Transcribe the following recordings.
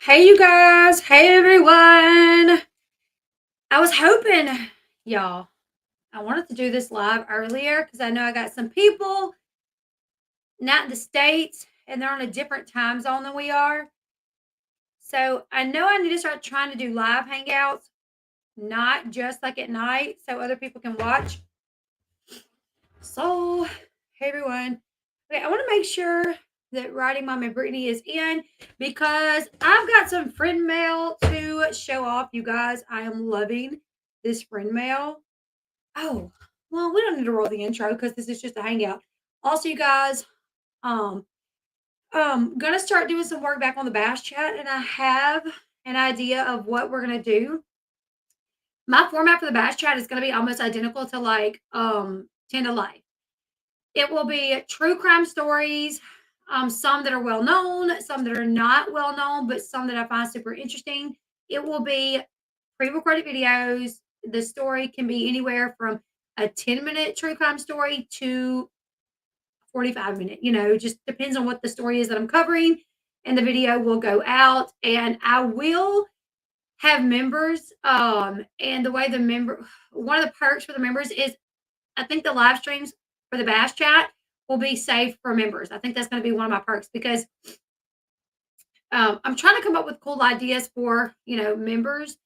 Hey, you guys. Hey, everyone. I was hoping, y'all, I wanted to do this live earlier because I know I got some people not in the States and they're on a different time zone than we are. So I know I need to start trying to do live hangouts, not just like at night, so other people can watch. So, hey, everyone. Okay, I want to make sure that Writing Mom and Brittany is in because I've got some friend mail to show off, you guys. I am loving this friend mail. Oh, well, we don't need to roll the intro because this is just a hangout. Also, you guys, um, gonna start doing some work back on the bash chat, and I have an idea of what we're gonna do. My format for the bash chat is gonna be almost identical to like 10 to life. It will be true crime stories, some that are well known, some that are not well known, but some that I find super interesting. It will be pre recorded videos. The story can be anywhere from a 10-minute true crime story to 45-minute, just depends on what the story is that I'm covering. And the video will go out, and I will have members. And the way one of the perks for the members is I think the live streams for the bash chat will be safe for members. I think that's going to be one of my perks because I'm trying to come up with cool ideas for members,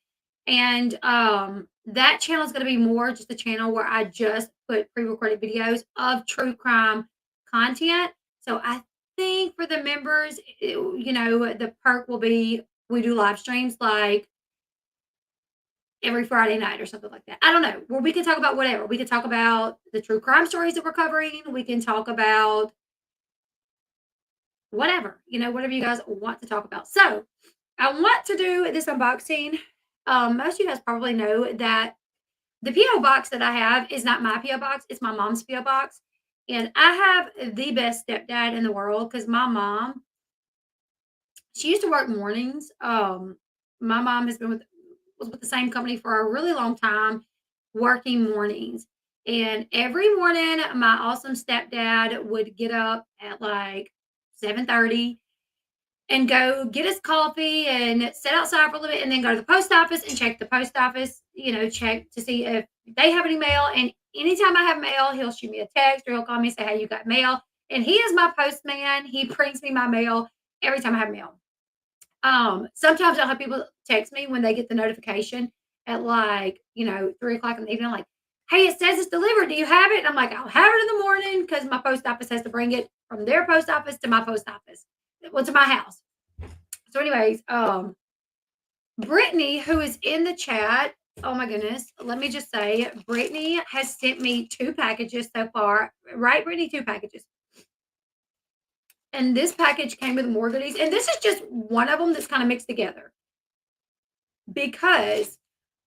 and that channel is going to be more just a channel where I just put pre-recorded videos of true crime content. So I think for the members, the perk will be we do live streams like every Friday night or something like that. I don't know. Well, we can talk about whatever. We can talk about the true crime stories that we're covering. We can talk about whatever, whatever you guys want to talk about. So I want to do this unboxing. Most of you guys probably know that the P.O box that I have is not my P.O box. It's my mom's P.O box. And I have the best stepdad in the world because my mom, she used to work mornings. My mom was with the same company for a really long time, working mornings. And every morning, my awesome stepdad would get up at like 7:30 and go get his coffee and sit outside for a little bit and then go to the post office and check the post office, check to see if they have any mail. And anytime I have mail, he'll shoot me a text or he'll call me and say, "Hey, you got mail." And he is my postman. He brings me my mail every time I have mail. Sometimes I'll have people text me when they get the notification at like, 3 o'clock in the evening, like, "Hey, it says it's delivered. Do you have it?" And I'm like, "I'll have it in the morning," because my post office has to bring it from their post office to my post office. Well, to my house. So, anyways, Brittany, who is in the chat, oh my goodness, let me just say, Brittany has sent me 2 packages so far. Right, Brittany? 2 packages. And this package came with more goodies. And this is just one of them that's kind of mixed together because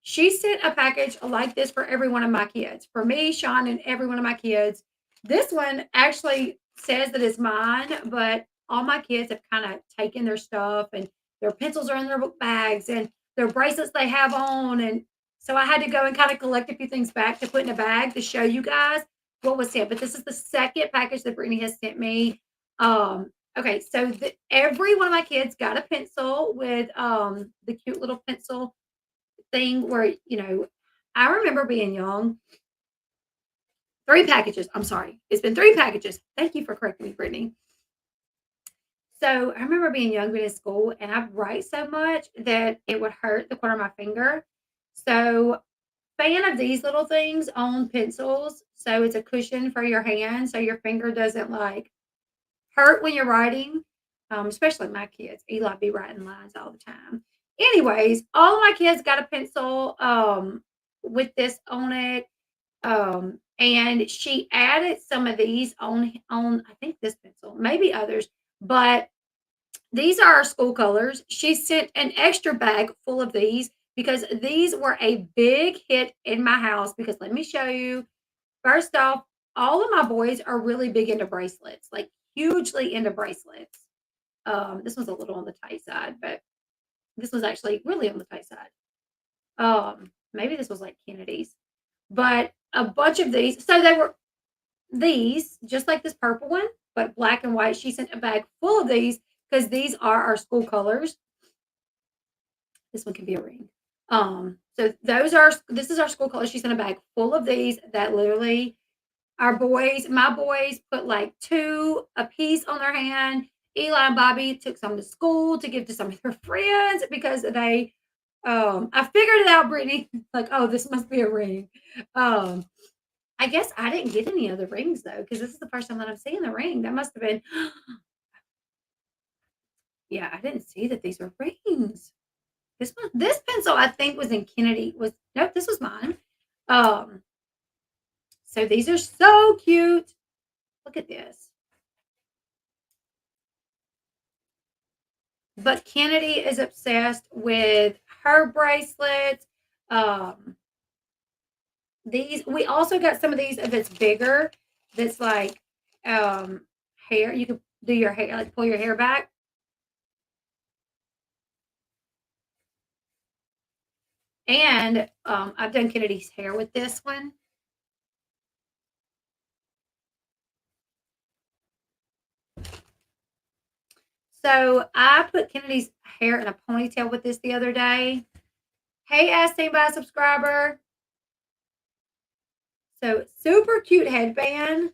she sent a package like this for every one of my kids, for me, Sean, and every one of my kids. This one actually says that it's mine, but all my kids have kind of taken their stuff and their pencils are in their book bags and their bracelets they have on. And so I had to go and kind of collect a few things back to put in a bag to show you guys what was sent. But this is the second package that Brittany has sent me. Okay, so every one of my kids got a pencil with the cute little pencil thing where, I remember being young. 3 packages. I'm sorry. It's been 3 packages. Thank you for correcting me, Brittany. So I remember being young, being in school, and I'd write so much that it would hurt the corner of my finger. So, fan of these little things on pencils. So it's a cushion for your hand, so your finger doesn't like hurt when you're writing. Especially my kids. Eli be writing lines all the time. Anyways, all of my kids got a pencil with this on it. And she added some of these on I think this pencil, maybe others, but these are our school colors. She sent an extra bag full of these because these were a big hit in my house. Because let me show you. First off, all of my boys are really big into bracelets, like hugely into bracelets. This one's a little on the tight side, but this was actually really on the tight side. Maybe this was like Kennedy's, but a bunch of these. So they were these, just like this purple one, but black and white. She sent a bag full of these because these are our school colors. This one can be a ring. So those are this is our school color. She's in a bag full of these that literally my boys put like two a piece on their hand. Eli and Bobby took some to school to give to some of their friends because I figured it out, Brittany. Like, oh, this must be a ring. Um, I guess I didn't get any other rings though, because this is the first time that I'm seeing the ring. That must have been, yeah, I didn't see that these were rings. This pencil, I think, was in Kennedy. Was nope, this was mine. Um, so these are so cute. Look at this. But Kennedy is obsessed with her bracelets. Um, these we also got some of these if it's bigger. That's like hair. You could do your hair, like pull your hair back. And I've done Kennedy's hair with this one. So I put Kennedy's hair in a ponytail with this the other day. Hey, asked by a subscriber. So super cute headband.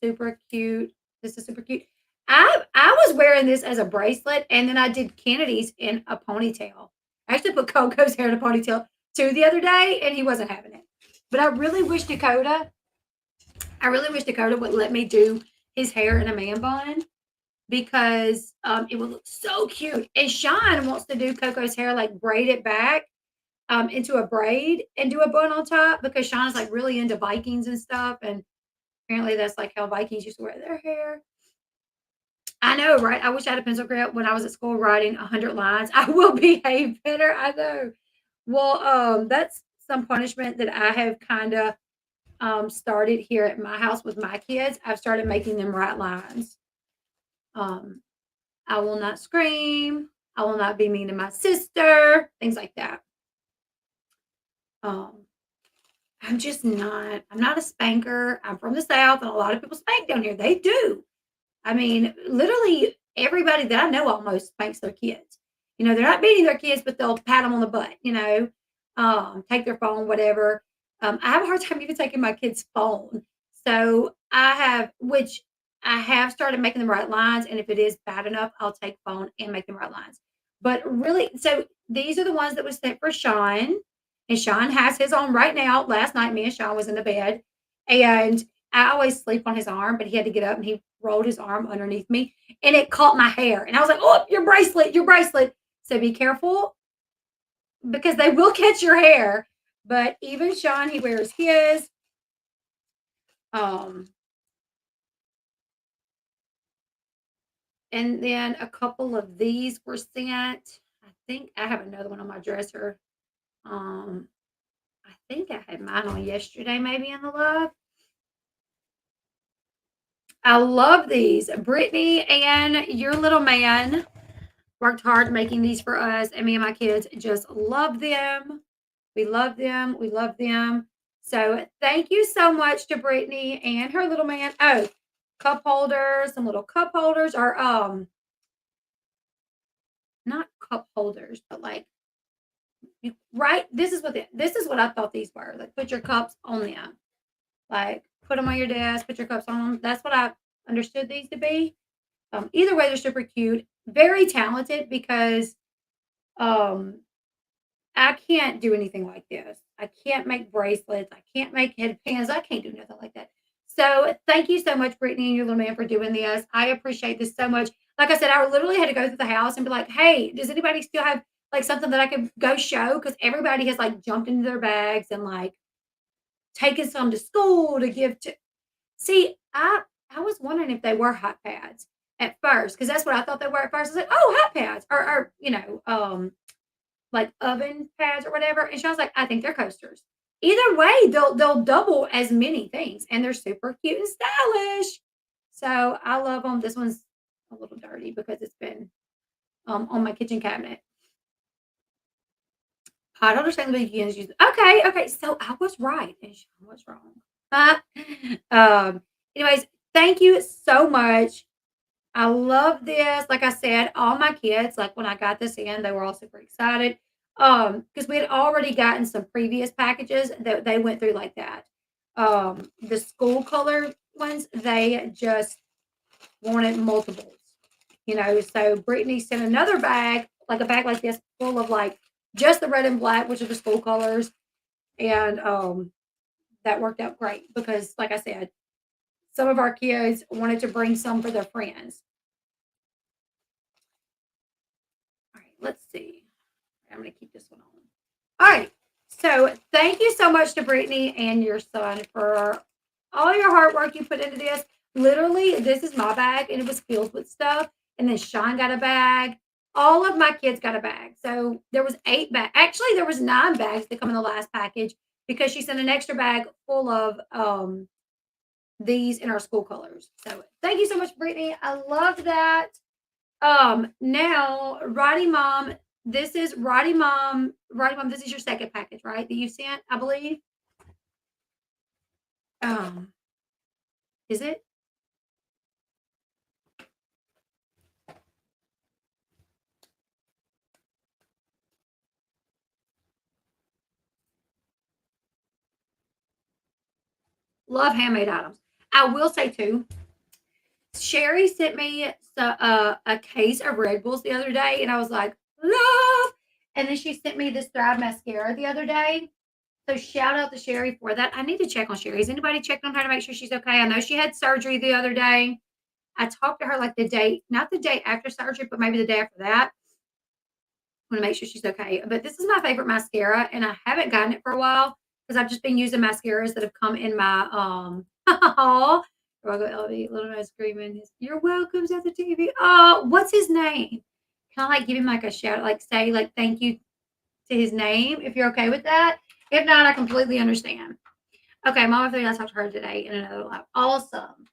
Super cute. This is super cute. I was wearing this as a bracelet, and then I did Kennedy's in a ponytail. I actually put Coco's hair in a ponytail too the other day, and he wasn't having it. But I really wish Dakota would let me do his hair in a man bun because it would look so cute. And Sean wants to do Coco's hair, like braid it back into a braid and do a bun on top because Sean is like really into Vikings and stuff. And apparently that's like how Vikings used to wear their hair. I know, right? I wish I had a pencil grip when I was at school writing 100 lines. I will behave better. I know. Well, that's some punishment that I have kind of started here at my house with my kids. I've started making them write lines. Um, I will not scream. I will not be mean to my sister. Things like that. Um, I'm not a spanker. I'm from the South, and a lot of people spank down here. They do. I mean, literally everybody that I know almost spanks their kids. You know, they're not beating their kids, but they'll pat them on the butt, take their phone, whatever. I have a hard time even taking my kid's phone. So which I have started making them write lines. And if it is bad enough, I'll take phone and make them write lines. But really, so these are the ones that was sent for Sean. And Sean has his on right now. Last night, me and Sean was in the bed. And I always sleep on his arm, but he had to get up and he rolled his arm underneath me and it caught my hair. And I was like, oh, your bracelet, your bracelet. So be careful because they will catch your hair. But even Sean, he wears his. Um, and then a couple of these were sent. I think I have another one on my dresser. Um, I think I had mine on yesterday, maybe in the live. I love these. Brittany and your little man worked hard making these for us, and me and my kids just love them. We love them. We love them. So thank you so much to Brittany and her little man. Oh, cup holders, some little cup holders are not cup holders, but like right. This is what I thought these were. Like put your cups on them. Like put them on your desk, put your cups on them. That's what I understood these to be. Either way, they're super cute, very talented because um I can't do anything like this. I can't make bracelets. I can't make headbands. I can't do nothing like that. So thank you so much, Brittany and your little man, for doing this. I appreciate this so much. Like I said, I literally had to go through the house and be like, hey, does anybody still have like something that I could go show? Because everybody has like jumped into their bags and like taken some to school to give to. See, I was wondering if they were hot pads at first because that's what I thought they were at first. I was like, oh, hot pads or like oven pads or whatever. And Sean's like, I think they're coasters. Either way, they'll double as many things, and they're super cute and stylish. So I love them. This one's a little dirty because it's been on my kitchen cabinet. I don't understand the begins use. Okay, okay. So I was right, and Sean was wrong. Anyways, thank you so much. I love this. Like I said, all my kids, like when I got this in, they were all super excited. Because we had already gotten some previous packages that they went through like that. The school color ones, they just wanted multiples, So Brittany sent another bag, like a bag like this, full of like just the red and black, which are the school colors, and that worked out great because, like I said, some of our kids wanted to bring some for their friends. All right, let's see. I'm going to keep this one on. All right. So thank you so much to Brittany and your son for all your hard work you put into this. Literally, this is my bag and it was filled with stuff. And then Sean got a bag. All of my kids got a bag. So there was 8 bags. Actually, there was 9 bags that come in the last package because she sent an extra bag full of these in our school colors. So thank you so much, Brittany. I love that. Now, Roddy Mom, this is Roddy Mom. Roddy Mom, this is your second package, right? That you sent, I believe. Um, is it? Love handmade items. I will say too, Sherry sent me a case of Red Bulls the other day, and I was like, love. And then she sent me this Thrive mascara the other day. So shout out to Sherry for that. I need to check on Sherry. Has anybody checked on her to make sure she's okay? I know she had surgery the other day. I talked to her like the day, not the day after surgery, but maybe the day after that. I want to make sure she's okay. But this is my favorite mascara, and I haven't gotten it for a while because I've just been using mascaras that have come in my Rogo LV, Little Man Screaming. You're welcome at the TV. Oh, what's his name? Can I like give him like a shout, like say like thank you to his name if you're okay with that? If not, I completely understand. Okay, Mama Three, I talked to her today in another live. Awesome.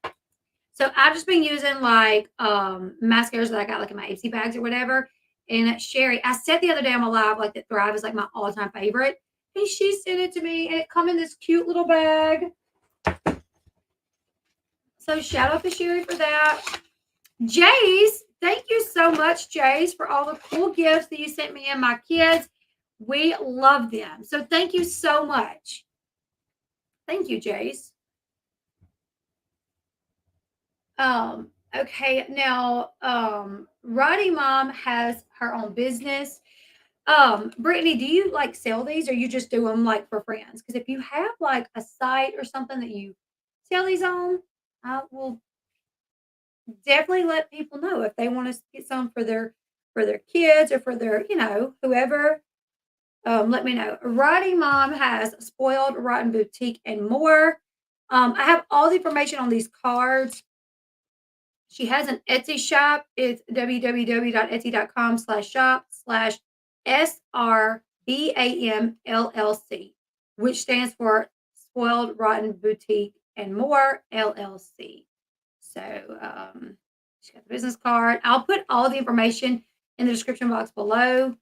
So I've just been using like mascaras that I got like in my Itsy bags or whatever. And Sherry, I said the other day on my live like that Thrive is like my all-time favorite. And she sent it to me and it come in this cute little bag. So shout out to Sherry for that. Jace, thank you so much, Jace, for all the cool gifts that you sent me and my kids. We love them. So thank you so much. Thank you, Jace. Okay, now Roddy Mom has her own business. Brittany, do you like sell these or you just do them like for friends? Because if you have like a site or something that you sell these on, I will definitely let people know if they want to get some for their kids or for their, whoever. Let me know. Roddy Mom has Spoiled Rotten Boutique and more. I have all the information on these cards. She has an Etsy shop. It's www.etsy.com/shop/SRBAMLLC, which stands for Spoiled Rotten Boutique and More LLC. So she got the business card. I'll put all the information in the description box below.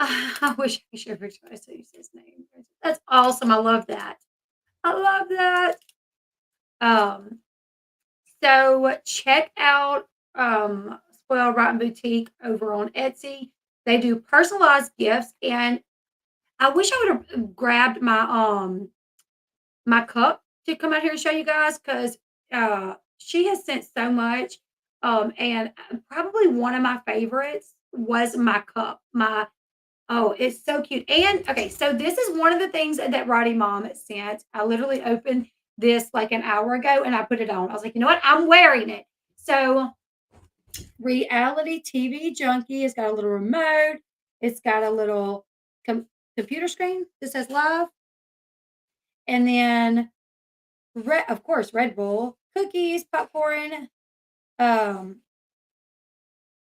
I wish I could share a picture. I still use his name. That's awesome. I love that. I love that. Um, so check out Spoiled Rotten Boutique over on Etsy. They do personalized gifts, and I wish I would have grabbed my cup to come out here and show you guys because she has sent so much. And probably one of my favorites was my cup. It's so cute. And okay, so this is one of the things that Roddy Mom sent. I literally opened this like an hour ago and I put it on. I was like, you know what? I'm wearing it. So Reality TV Junkie. It's got a little remote. It's got a little computer screen that says live. And then, of course, Red Bull, cookies, popcorn, um,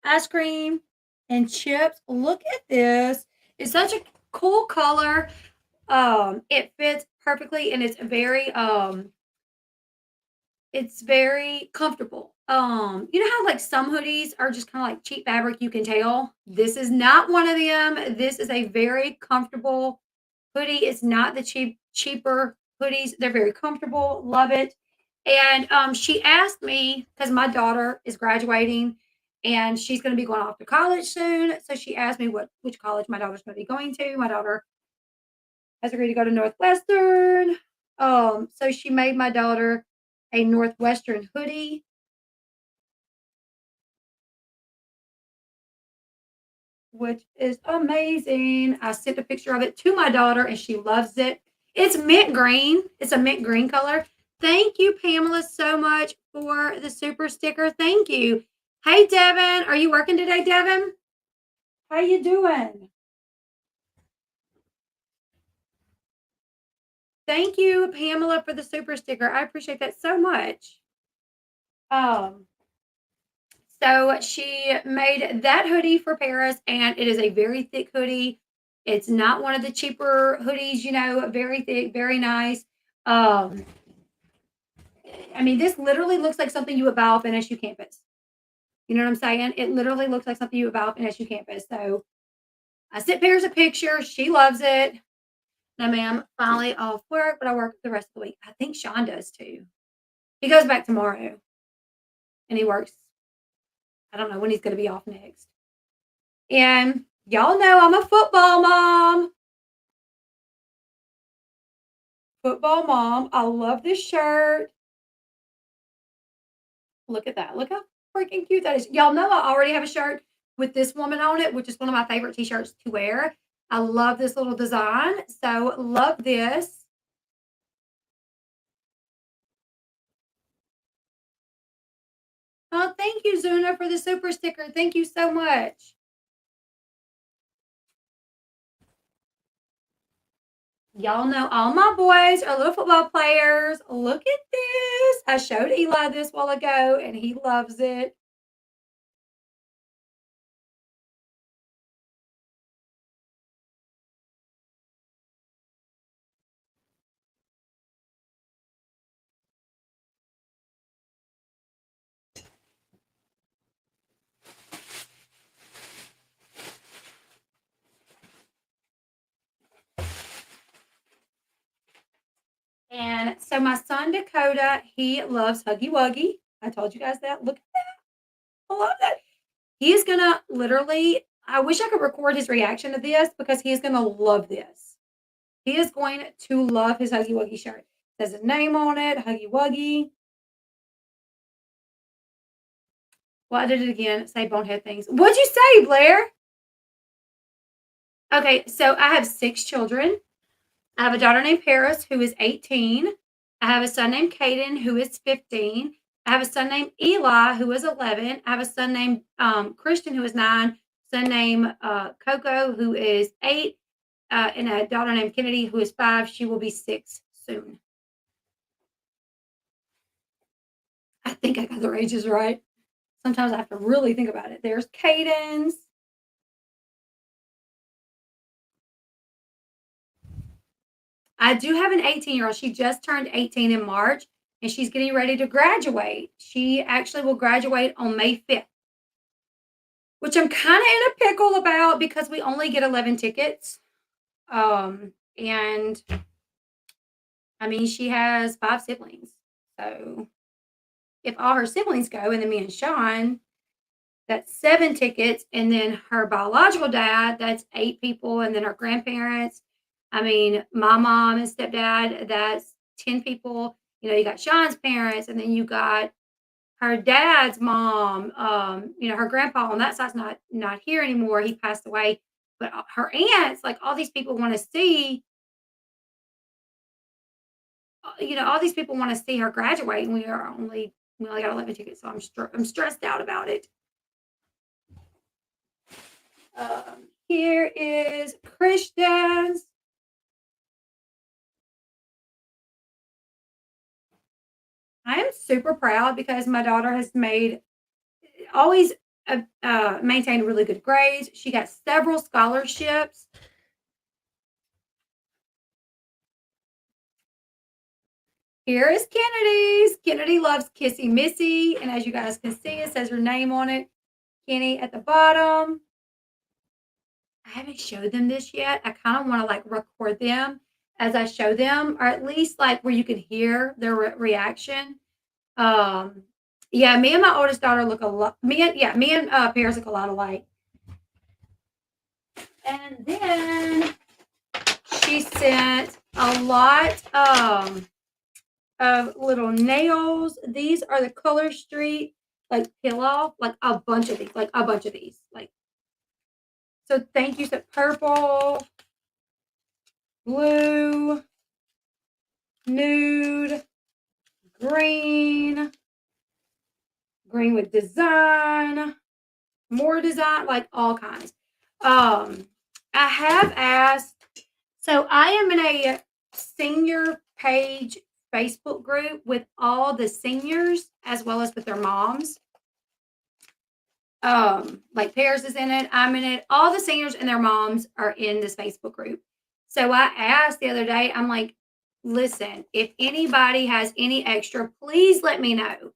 ice cream, and chips. Look at this. It's such a cool color. It fits perfectly and it's very comfortable. You know how like some hoodies are just kind of like cheap fabric, you can tell. This is not one of them. This is a very comfortable hoodie. It's not the cheaper hoodies. They're very comfortable. Love it. And she asked me because my daughter is graduating and she's going to be going off to college soon. So she asked me which college my daughter's going to be going to. My daughter has agreed to go to Northwestern. So she made my daughter a Northwestern hoodie, which is amazing. I sent a picture of it to my daughter and she loves it. It's mint green. It's a mint green color. Thank you, Pamela, so much for the super sticker. Thank you. Hey, Devin, are you working today, Devin? How you doing? Thank you, Pamela, for the super sticker. I appreciate that so much. Um, so she made that hoodie for Paris, and it is a very thick hoodie. It's not one of the cheaper hoodies, very thick, very nice. Um, I mean, this literally looks like something you would buy off NSU campus. You know what I'm saying? It literally looks like something you would buy off NSU campus. So I sent Paris a picture. She loves it. Now, ma'am, finally off work, but I work the rest of the week. I think Sean does too. He goes back tomorrow and he works. I don't know when he's going to be off next. And y'all know I'm a football mom. Football mom. I love this shirt. Look at that. Look how freaking cute that is. Y'all know I already have a shirt with this woman on it, which is one of my favorite t-shirts to wear. I love this little design. So love this. Oh, thank you, Zuna, for the super sticker. Thank you so much. Y'all know all my boys are little football players. Look at this. I showed Eli this while ago, and he loves it. And so my son Dakota, he loves Huggy Wuggy. I told you guys that. Look at that. I love that. He is gonna literally, I wish I could record his reaction to this because he is gonna love this. He is going to love his Huggy Wuggy shirt. It says his name on it, Huggy Wuggy. Well, I did it again. Say bonehead things. What'd you say, Blair? Okay, so I have 6 children. I have a daughter named Paris who is 18. I have a son named Caden who is 15. I have a son named Eli who is 11. I have a son named Christian who is 9. Son named Coco who is 8. And a daughter named Kennedy who is 5. She will be 6 soon. I think I got their ages right. Sometimes I have to really think about it. There's Caden's. I do have an 18-year-old. She just turned 18 in March, and she's getting ready to graduate. She actually will graduate on May 5th, which I'm kind of in a pickle about because we only get 11 tickets. And I mean, she has 5 siblings. So if all her siblings go, and then me and Sean, that's 7 tickets. And then her biological dad, that's 8 people. And then her grandparents. I mean, my mom and stepdad, that's 10 people. You got Sean's parents, and then you got her dad's mom. Her grandpa on that side's not here anymore. He passed away. But her aunts, like all these people want to see, all these people want to see her graduate, and we only got 11 tickets, so I'm stressed out about it. Here is Christian's. I am super proud because my daughter has always maintained really good grades. She got several scholarships. Here is Kennedy's. Kennedy loves Kissy Missy, and as you guys can see, it says her name on it. Kenny at the bottom. I haven't showed them this yet. I kind of want to record them as I show them, or at least where you can hear their reaction. Yeah, me and my oldest daughter look a lot. Me and Paris look a lot alike. And then she sent a lot of little nails. These are the Color Street like pillow, like a bunch of these, like. So thank you. So purple, blue, nude, green, green with design, more design, like all kinds. I have asked. So I am in a senior page Facebook group with all the seniors as well as with their moms. Like Paris is in it, I'm in it. All the seniors and their moms are in this Facebook group. So I asked the other day, I'm like, listen, if anybody has any extra, please let me know.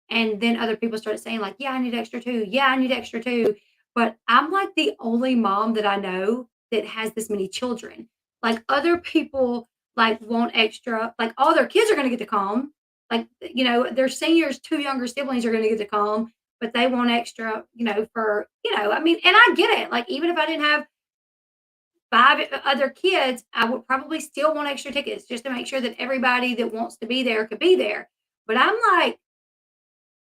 And then other people started saying, like, yeah, I need extra too. Yeah, I need extra too. But I'm like the only mom that I know that has this many children. Like other people like want extra, like all their kids are gonna get to come. Like, their seniors, two younger siblings are gonna get to come, but they want extra, for, I mean, and I get it. Like, even if I didn't have five other kids, I would probably still want extra tickets just to make sure that everybody that wants to be there could be there. But I'm like,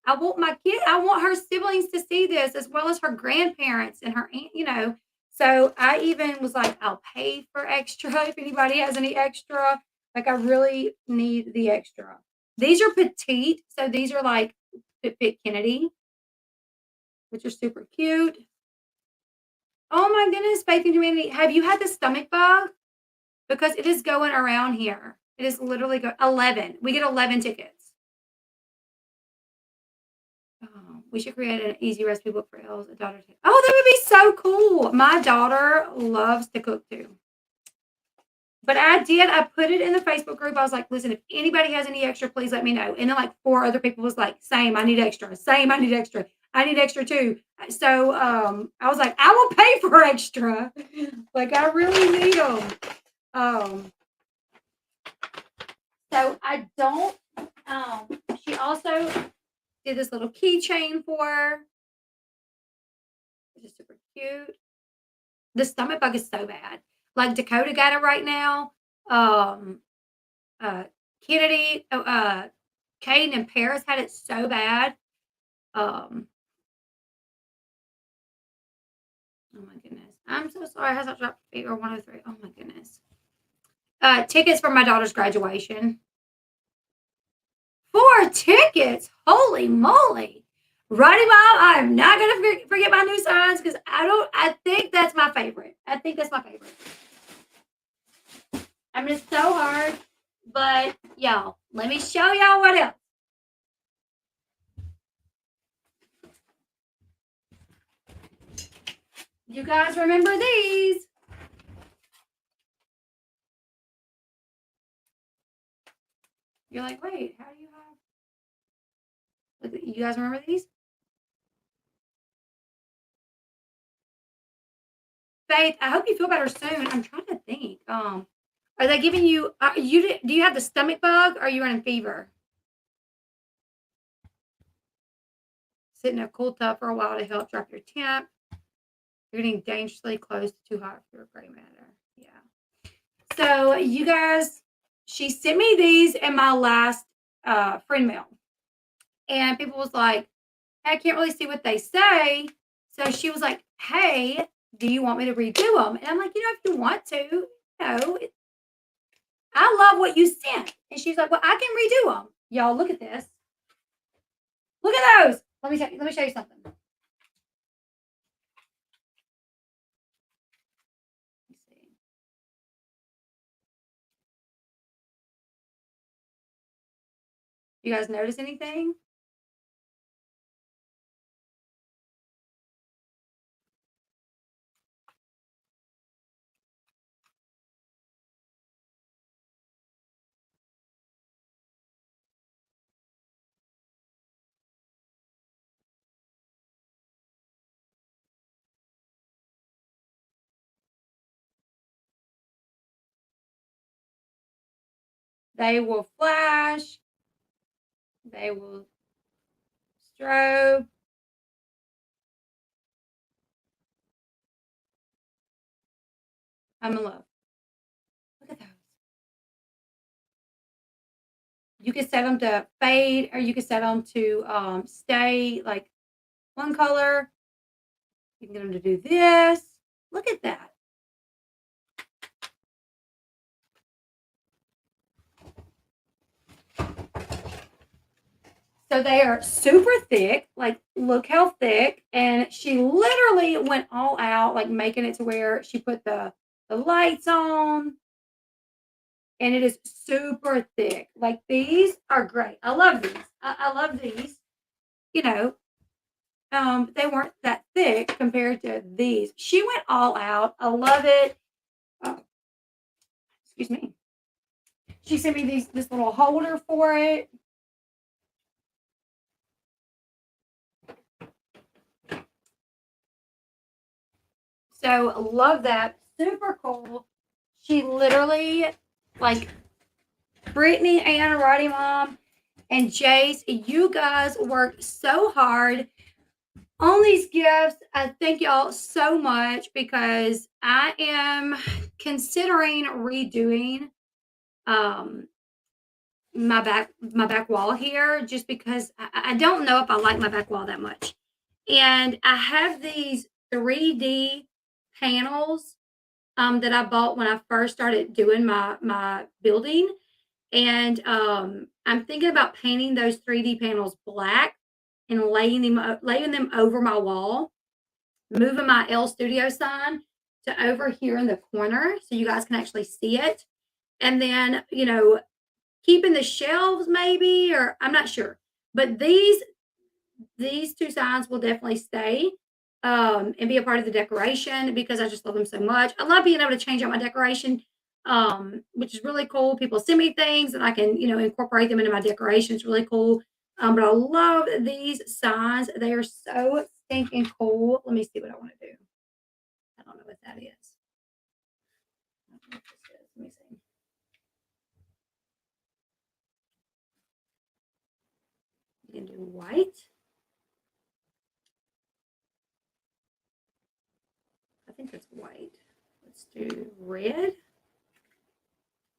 I want her siblings to see this as well as her grandparents and her aunt. So I even was like, I'll pay for extra if anybody has any extra. Like, I really need the extra. These are petite, so these are like Fit Kennedy, which are super cute. Oh my goodness, Faith and Humanity. Have you had the stomach bug? Because it is going around here. It is literally 11. We get 11 tickets. Oh, we should create an easy recipe book for Elle's daughter. Oh, that would be so cool. My daughter loves to cook too. But I put it in the Facebook group. I was like, listen, if anybody has any extra, please let me know. And then like four other people was like, same, I need extra. Same, I need extra. I need extra too. So I was like, I will pay for extra. Like, I really need them. So I don't, she also did this little keychain for her, which is super cute. The stomach bug is so bad. Like, Dakota got it right now. Uh, Kennedy, Caden and Paris had it so bad. Oh my goodness. I'm so sorry. I have dropped fever 103. Oh my goodness. Tickets for my daughter's graduation. 4 tickets. Holy moly. Righty, Mom, I'm not going to forget my new signs because I think that's my favorite. I think that's my favorite. I mean, it's so hard, but y'all, let me show y'all what else. You guys remember these? You're like, wait, how do you have? You guys remember these? Faith, I hope you feel better soon. I'm trying to think. Are they giving you? Do you have the stomach bug? Or are you running fever? Sit in a cool tub for a while to help drop your temp. You're getting dangerously close to too hot for your gray matter. Yeah. So you guys, she sent me these in my last friend mail, and people was like, I can't really see what they say. So she was like, hey, do you want me to redo them? And I'm like, if you want to, I love what you sent. And she's like, well, I can redo them. Y'all, look at this. Look at those. Let me show you something. Let's see. You guys notice anything? They will flash. They will strobe. I'm in love. Look at those. You can set them to fade or you can set them to stay like one color. You can get them to do this. Look at that. So they are super thick. Like, look how thick. And she literally went all out, like making it to where she put the lights on. And it is super thick. Like, these are great. I love these. I love these. You know, they weren't that thick compared to these. She went all out. I love it. Oh, excuse me. She sent me this little holder for it. So love that. Super cool. She literally, like, Brittany and Roddy Mom and Jace, you guys worked so hard on these gifts. I thank y'all so much because I am considering redoing my back wall here just because I don't know if I like my back wall that much. And I have these 3D panels that I bought when I first started doing my building. And I'm thinking about painting those 3D panels black and laying them over my wall, moving my Elle Studio sign to over here in the corner so you guys can actually see it. And then, keeping the shelves maybe, or I'm not sure. But these two signs will definitely stay and be a part of the decoration because I just love them so much. I love being able to change out my decoration, which is really cool. People send me things and I can, incorporate them into my decoration. It's really cool. But I love these signs. They are so stinking cool. Let me see what I want to do. I don't know what that is. I don't know what this is. Let me see. You can do white. I think it's white. Let's do red.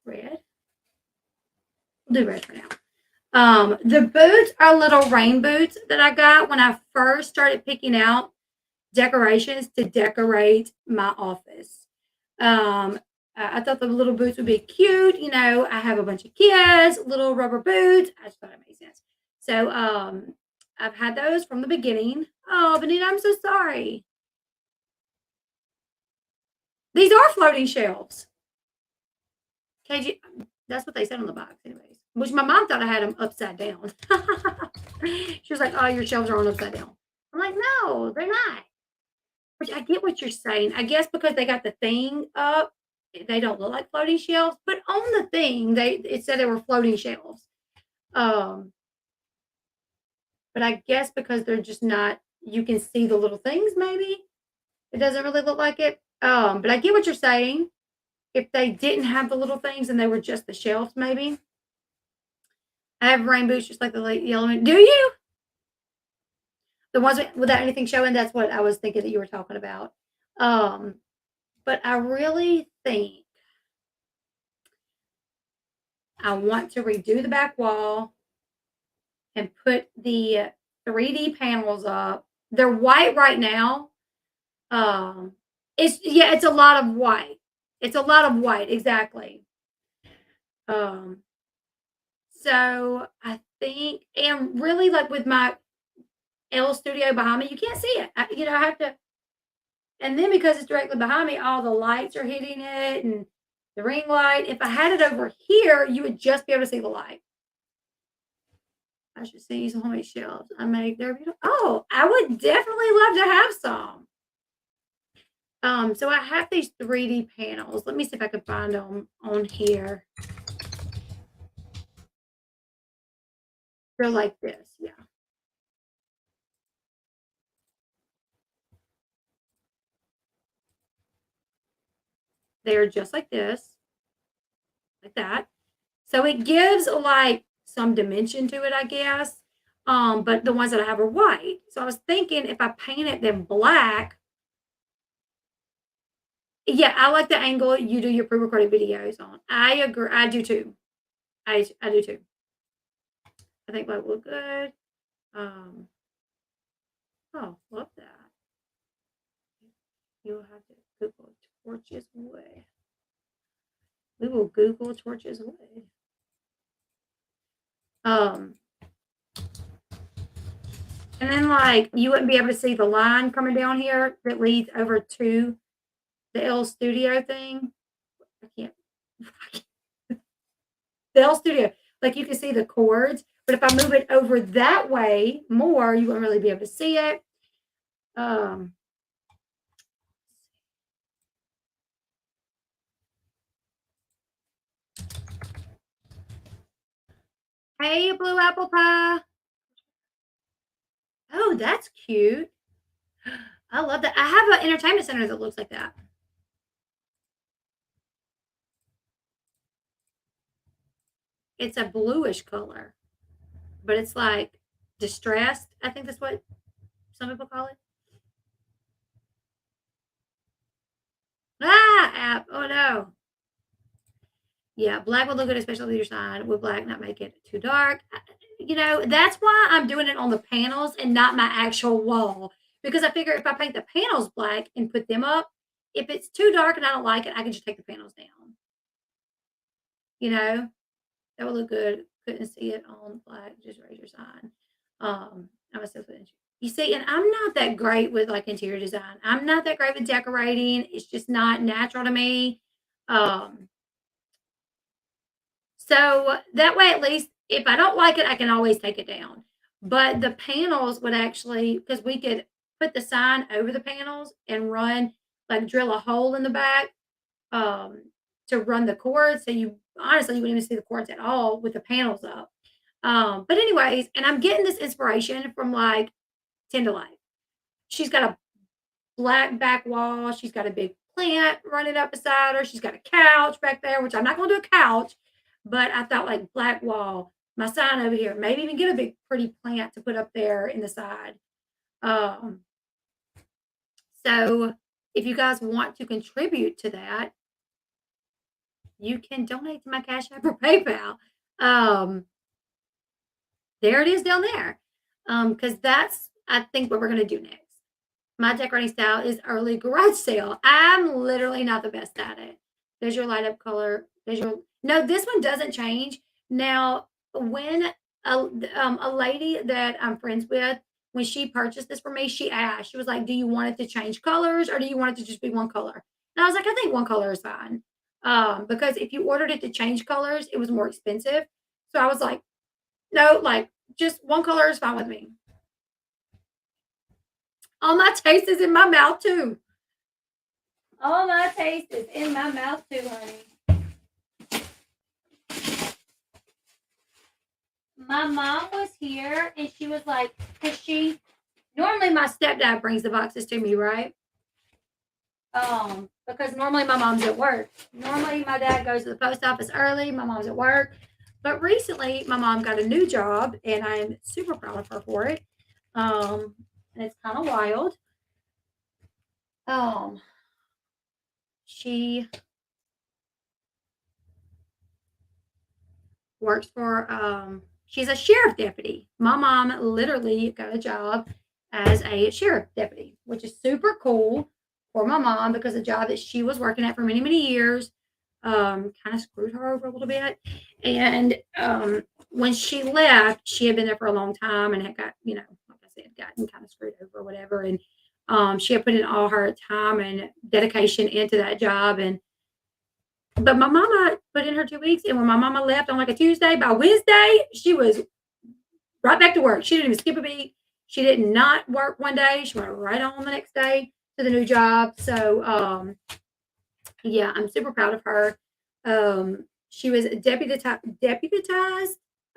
Red. We'll do red for now. The boots are little rain boots that I got when I first started picking out decorations to decorate my office. I thought the little boots would be cute. I have a bunch of kids, little rubber boots. I just thought it made sense. So I've had those from the beginning. Oh, Benita, I'm so sorry. These are floating shelves. KG, that's what they said on the box, anyways. Which my mom thought I had them upside down. She was like, "Oh, your shelves are on upside down." I'm like, "No, they're not." Which I get what you're saying. I guess because they got the thing up, they don't look like floating shelves. But on the thing, it said they were floating shelves. But I guess because they're just not, you can see the little things. Maybe it doesn't really look like it. But I get what you're saying. If they didn't have the little things and they were just the shelves, maybe. I have rain boots just like the late yellow one. Do you? The ones without anything showing? That's what I was thinking that you were talking about. But I really think I want to redo the back wall and put the 3D panels up. They're white right now. It's a lot of white. It's a lot of white, exactly. So I think, and really, like with my Elle Studio behind me, you can't see it. I have to, and then because it's directly behind me, all the lights are hitting it and the ring light. If I had it over here, you would just be able to see the light. I should see some homemade shelves. I make their beautiful. Oh, I would definitely love to have some. So I have these 3D panels. Let me see if I can find them on here. They're like this, yeah. They're just like this, like that. So it gives like some dimension to it, I guess. But the ones that I have are white. So I was thinking if I painted them black, yeah, I like the angle you do your pre-recorded videos on. I agree. I do too. I do too. I think that would look good. Um, oh, love that. You'll have to Google torches away. We will Google torches away. Um, and then like you wouldn't be able to see the line coming down here that leads over to the L Studio thing. I can't. The L Studio, like you can see the cords, but if I move it over that way more, you won't really be able to see it. Um, hey, blue apple pie. Oh, that's cute. I love that. I have an entertainment center that looks like that. It's a bluish color, but it's like distressed. I think that's what some people call it. Ah, app. Oh no. Yeah, black would look good, especially with your sign. Would black not make it too dark? That's why I'm doing it on the panels and not my actual wall. Because I figure if I paint the panels black and put them up, if it's too dark and I don't like it, I can just take the panels down. You know, that would look good. Couldn't see it on black. Just raise your sign. I was so finished. You see, and I'm not that great with like interior design. I'm not that great with decorating. It's just not natural to me. Um, So that way, at least if I don't like it, I can always take it down. But the panels would actually, because we could put the sign over the panels and run, like drill a hole in the back um, to run the cords. So you honestly, you wouldn't even see the cords at all with the panels up. But anyways, and I'm getting this inspiration from like Tend to Life. She's got a black back wall. She's got a big plant running up beside her. She's got a couch back there, which I'm not going to do a couch, but I thought like black wall, my sign over here, maybe even get a big pretty plant to put up there in the side. Um, so if you guys want to contribute to that, you can donate to my Cash App or PayPal. Um, there it is down there. Because that's I think what we're gonna do next. My decorating style is early garage sale. I'm literally not the best at it. There's your light up color. There's your no. This one doesn't change. Now, when a lady that I'm friends with, when she purchased this for me, she asked. She was like, "Do you want it to change colors, or do you want it to just be one color?" And I was like, "I think one color is fine." Because if you ordered it to change colors, it was more expensive. So I was like, "No, like just one color is fine with me." All my taste is in my mouth too. All my taste is in my mouth too, honey. My mom was here and she was like, because she normally my stepdad brings the boxes to me, right? Because normally my mom's at work. Normally my dad goes to the post office early, my mom's at work. But recently my mom got a new job and I'm super proud of her for it. And it's kind of wild. Um, she works for she's a sheriff deputy. My mom literally got a job as a sheriff deputy, which is super cool for my mom because the job that she was working at for many, many years kind of screwed her over a little bit. And when she left, she had been there for a long time and had got, like I said, gotten kind of screwed over or whatever. And she had put in all her time and dedication into that job. But my mama put in her 2 weeks, and when my mama left on like a Tuesday, by Wednesday, she was right back to work. She didn't even skip a beat. She did not work one day. She went right on the next day to the new job. So, yeah, I'm super proud of her. She was deputized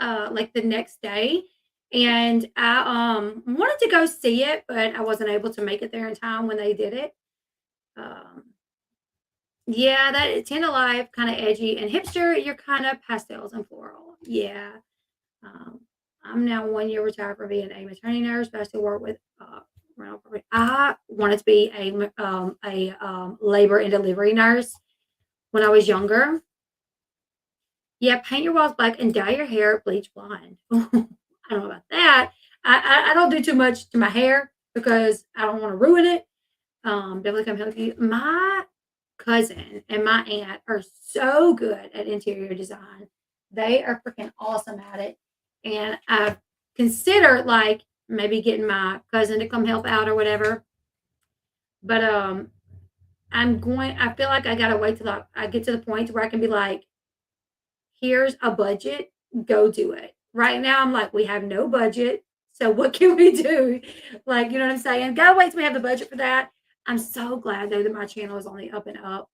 like the next day, and I wanted to go see it, but I wasn't able to make it there in time when they did it. Um, Yeah, that Tend to Life, kinda edgy, and hipster, you're kinda pastels and floral. Yeah, um, I'm now 1 year retired from being a maternity nurse, but I still work with rental property. I wanted to be a labor and delivery nurse when I was younger. Yeah, paint your walls black and dye your hair bleach blonde. I don't know about that. I don't do too much to my hair because I don't want to ruin it. Definitely come help you. My cousin and my aunt are so good at interior design. They are freaking awesome at it. And I've considered like maybe getting my cousin to come help out or whatever. But I feel like I gotta wait till I get to the point where I can be like, here's a budget, go do it. Right now, I'm like, we have no budget. So what can we do? Like, you know what I'm saying? Gotta wait till we have the budget for that. I'm so glad though that my channel is on the up and up.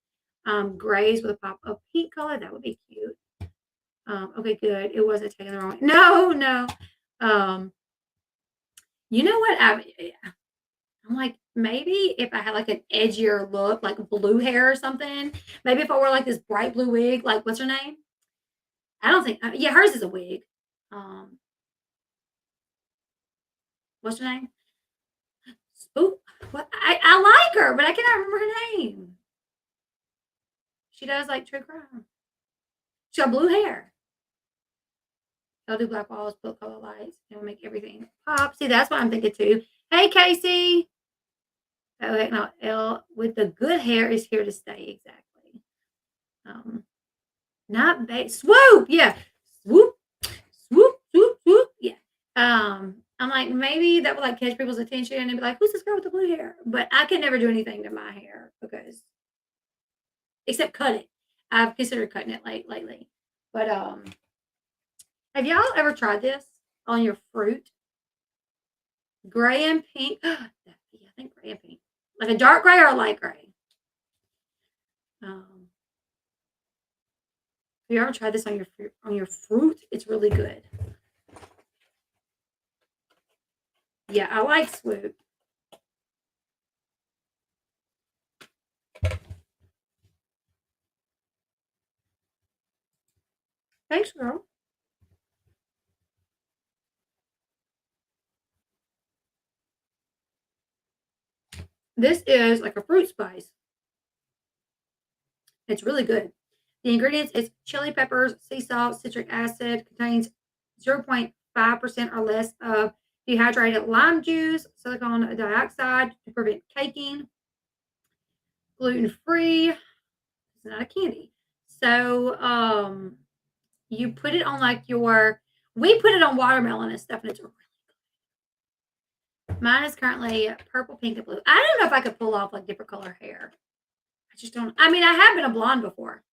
Grays with a pop of pink color, that would be cute. Okay, good. It wasn't taken the wrong way. No, no. Um, you know what? I'm like, maybe if I had like an edgier look, like blue hair or something, maybe if I wore like this bright blue wig, like what's her name? I don't think, yeah, hers is a wig. Um, what's her name? Oh, what? I like her, but I cannot remember her name. She does like true crime. She got blue hair. They'll do black walls, put color lights, and will make everything pop. See, that's what I'm thinking too. Hey, Casey. Okay, no, L with the good hair is here to stay. Exactly. Um, not swoop. Yeah, swoop, swoop, swoop, swoop. Yeah. I'm like maybe that would like catch people's attention and be like, "Who's this girl with the blue hair?" But I can never do anything to my hair because except cut it. I've considered cutting it lately. But have y'all ever tried this on your fruit? Gray and pink. Yeah, I think gray and pink. Like a dark gray or a light gray. Have you ever tried this on your fruit? It's really good. Yeah, I like swoop. Thanks, girl. This is like a fruit spice. It's really good. The ingredients is chili peppers, sea salt, citric acid, contains 0.5% or less of dehydrated lime juice, silicone dioxide to prevent caking, gluten free. It's not a candy. So you put it on like we put it on watermelon and stuff, and it's really good. Mine is currently purple, pink, and blue. I don't know if I could pull off like different color hair. I just don't. I mean, I have been a blonde before.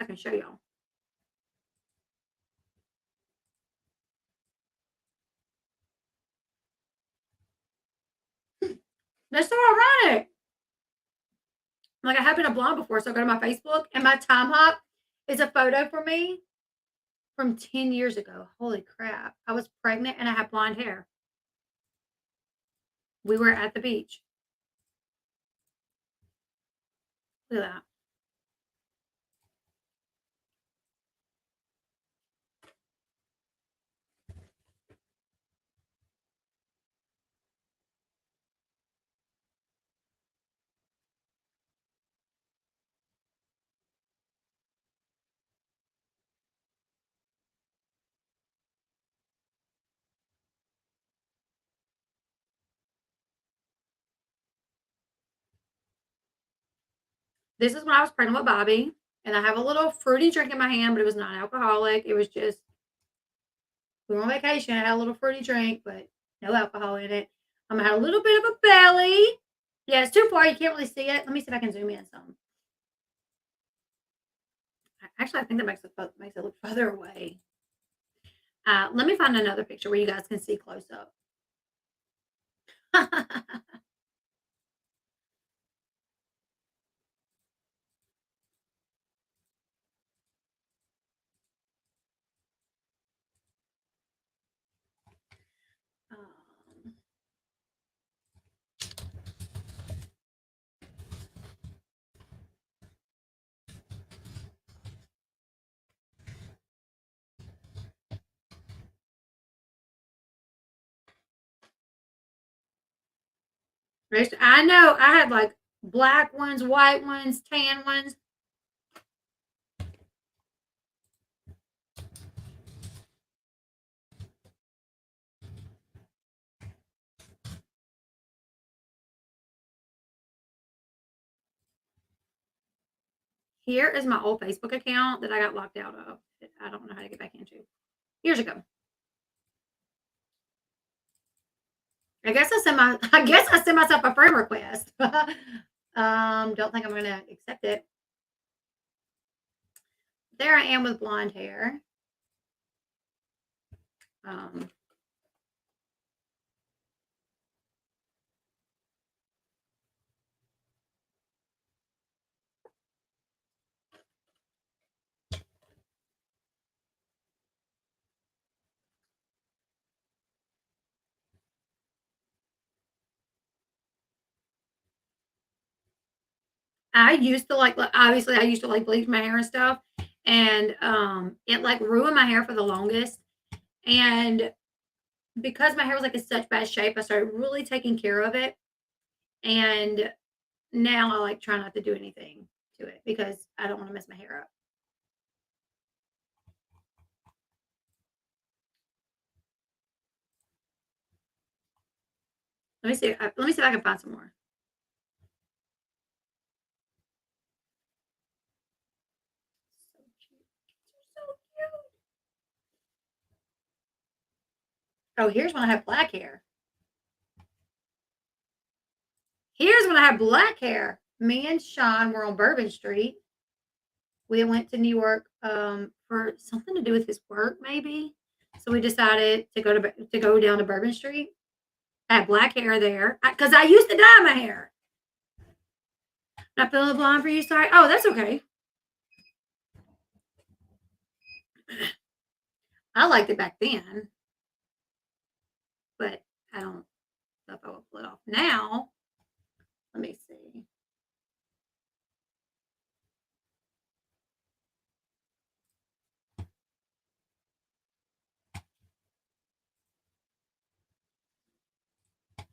I can show y'all. That's so ironic. Like I have been a blonde before, so I go to my Facebook and my time hop is a photo for me from 10 years ago. Holy crap. I was pregnant and I had blonde hair. We were at the beach. Look at that. This is when I was pregnant with Bobby, and I have a little fruity drink in my hand, but it was not alcoholic. It was just we were on vacation. I had a little fruity drink, but no alcohol in it. I had a little bit of a belly. Yeah, it's too far. You can't really see it. Let me see if I can zoom in some. Actually, I think that makes it look further away. Let me find another picture where you guys can see close up. Um, I know I had like black ones, white ones, tan ones. Here is my old Facebook account that I got locked out of. I don't know how to get back into years ago. I guess I sent myself a friend request. Don't think I'm gonna accept it. There I am with blonde hair. Um, I used to like obviously I used to like bleach my hair and stuff, and it like ruined my hair for the longest. And because my hair was like in such bad shape, I started really taking care of it. And now I like try not to do anything to it because I don't want to mess my hair up. Let me see. Let me see if I can find some more. So cute. So cute. Oh, here's when I have black hair. Here's when I have black hair. Me and Sean were on Bourbon Street. We went to New York for something to do with his work, maybe. So we decided to go down to Bourbon Street. I had black hair there because I used to dye my hair. Not feeling blonde for you, sorry. Oh, that's okay. I liked it back then, but I don't know if I will pull it off now. Let me see.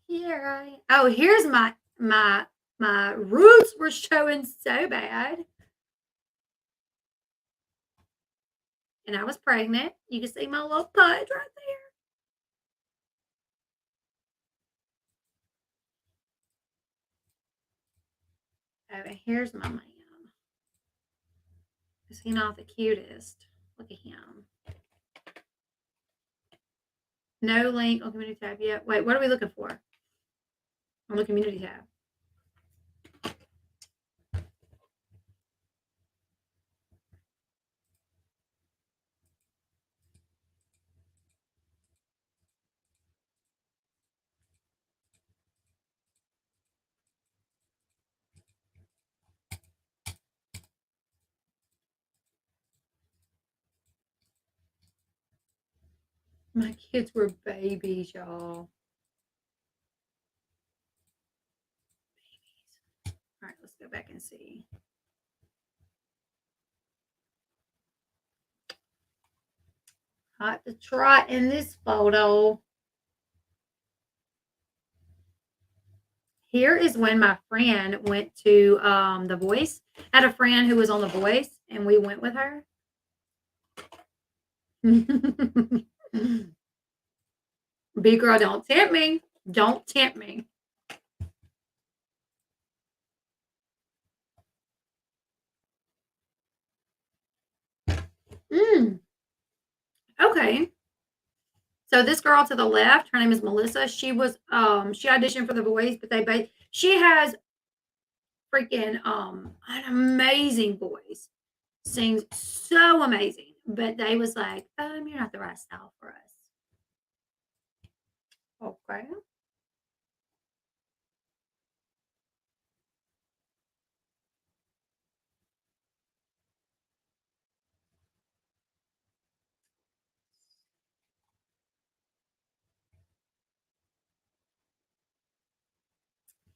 Here's my roots were showing so bad. And I was pregnant. You can see my little pudge right there. Oh, and here's my man. Is he not the cutest? Look at him. No link on community tab yet. Wait, what are we looking for? On the community tab. My kids were babies, y'all. Babies. All right, let's go back and see. Hot to trot in this photo. Here is when my friend went to The Voice. I had a friend who was on The Voice, and we went with her. Big girl, don't tempt me. Don't tempt me. Okay. So this girl to the left, her name is Melissa. She was she auditioned for The Voice, but she has freaking an amazing voice. Sings so amazing. But they was like, you're not the right style for us. Okay.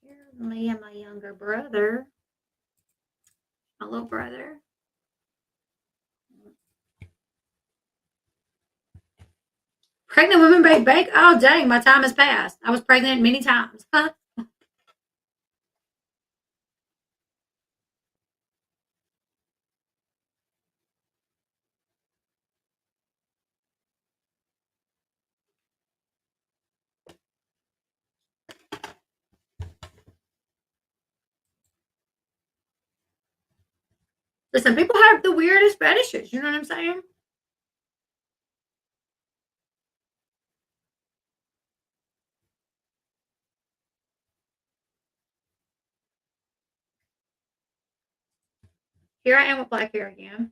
Here's me and my younger brother. My little brother. Pregnant women bake. Oh, dang, my time has passed. I was pregnant many times. Huh? Listen, people have the weirdest fetishes, you know what I'm saying? Here I am with black hair again.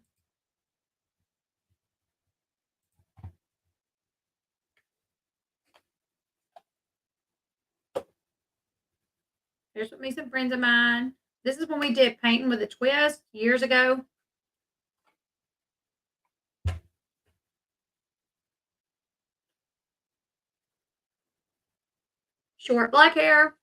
Here's with me some friends of mine. This is when we did painting with a twist years ago. Short black hair.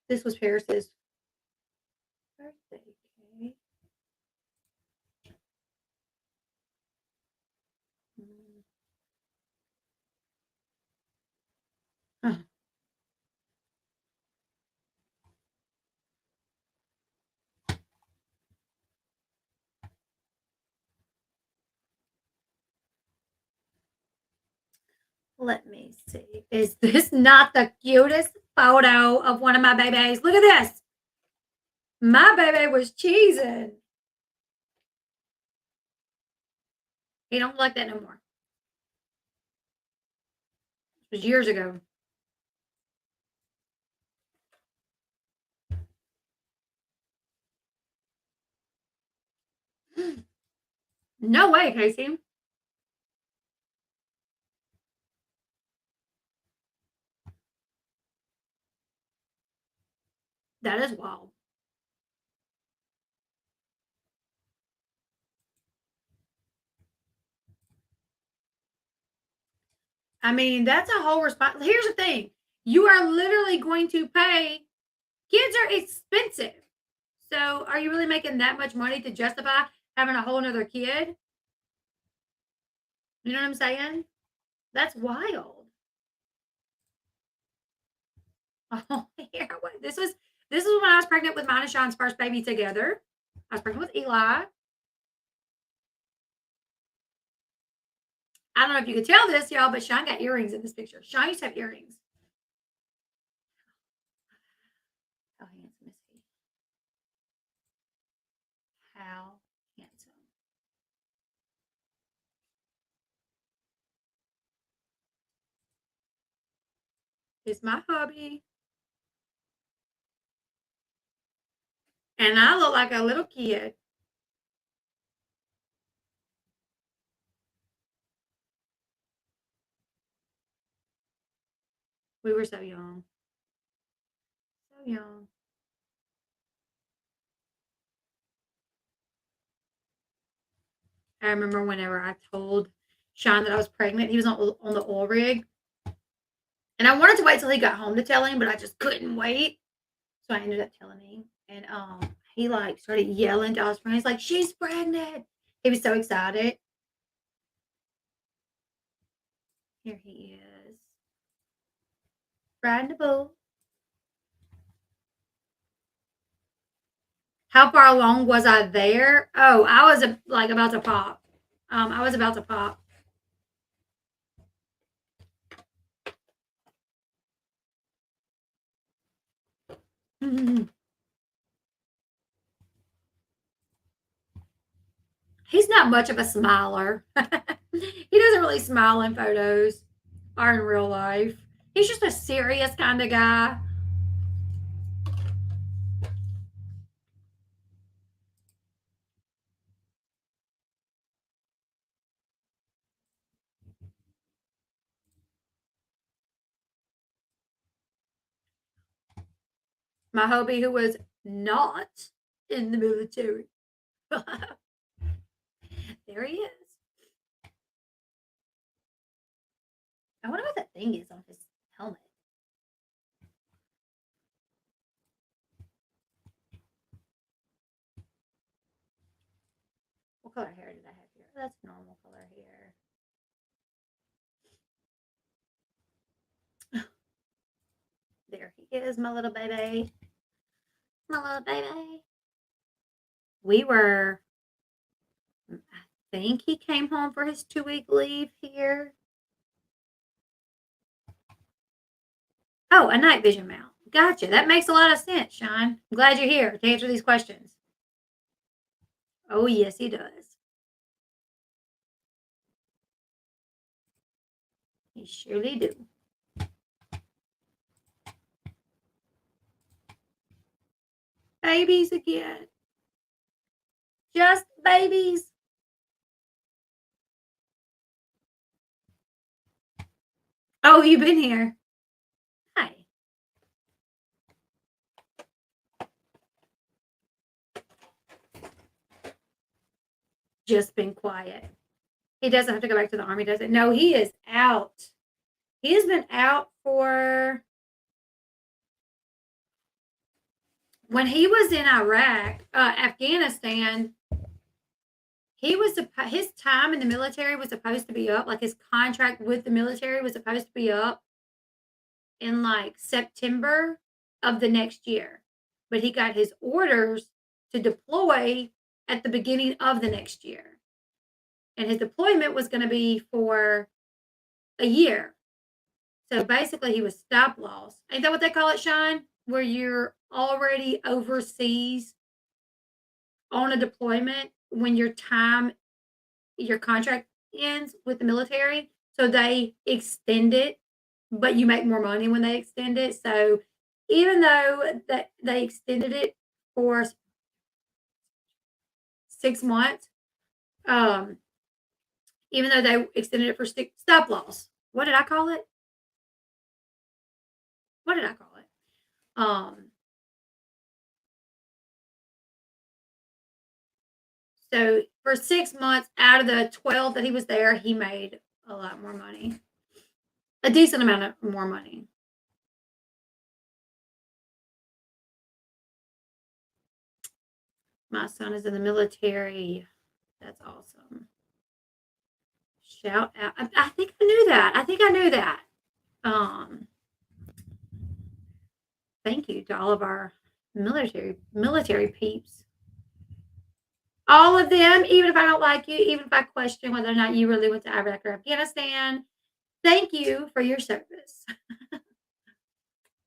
This was Paris's birthday cake. Huh. Let me see. Is this not the cutest photo of one of my babies? Look at this. My baby was cheesing. He don't like that no more. It was years ago. No way, Casey. That is wild. I mean, that's a whole response. Here's the thing. You are literally going to pay. Kids are expensive. So are you really making that much money to justify having a whole nother kid? You know what I'm saying? That's wild. Oh, here I was. This was when I was pregnant with mine and Sean's first baby together. I was pregnant with Eli. I don't know if you could tell this, y'all, but Sean got earrings in this picture. Sean used to have earrings. How handsome is he? How handsome. Is my hubby. And I look like a little kid. We were so young. So young. I remember whenever I told Sean that I was pregnant, he was on the oil rig. And I wanted to wait till he got home to tell him, but I just couldn't wait. So I ended up telling him. And he like started yelling to us friends, he's like, she's pregnant. He was so excited. Here he is. Riding the bull. How far along was I there? Oh, I was like about to pop. I was about to pop. He's not much of a smiler. He doesn't really smile in photos or in real life. He's just a serious kind of guy. My hubby who was not in the military. There he is. I wonder what that thing is on his helmet. What color hair did I have here? That's normal color hair. There he is, my little baby. My little baby. We were think he came home for his 2-week leave here. Oh, a night vision mount. Gotcha. That makes a lot of sense, Sean. I'm glad you're here to answer these questions. Oh, yes, he does. He surely do. Babies again. Just babies. Oh, you've been here. Hi. Just been quiet. He doesn't have to go back to the army, does it? No, he is out. He has been out for when he was in Iraq, Afghanistan. He was his time in the military was supposed to be up. Like his contract with the military was supposed to be up in like September of the next year, but he got his orders to deploy at the beginning of the next year, and his deployment was going to be for a year. So basically, he was stop loss. Ain't that what they call it, Sean? Where you're already overseas on a deployment when your contract ends with the military. So they extend it, but you make more money when they extend it. So even though that they extended it for 6 months, um, even though they extended it for stop loss, what did I call it? What did I call it? So for 6 months out of the 12 that he was there, he made a lot more money, a decent amount of more money. My son is in the military. That's awesome. Shout out. I think I knew that. I think I knew that. Um, Thank you to all of our military peeps. All of them, even if I don't like you, even if I question whether or not you really went to Iraq or Afghanistan, thank you for your service.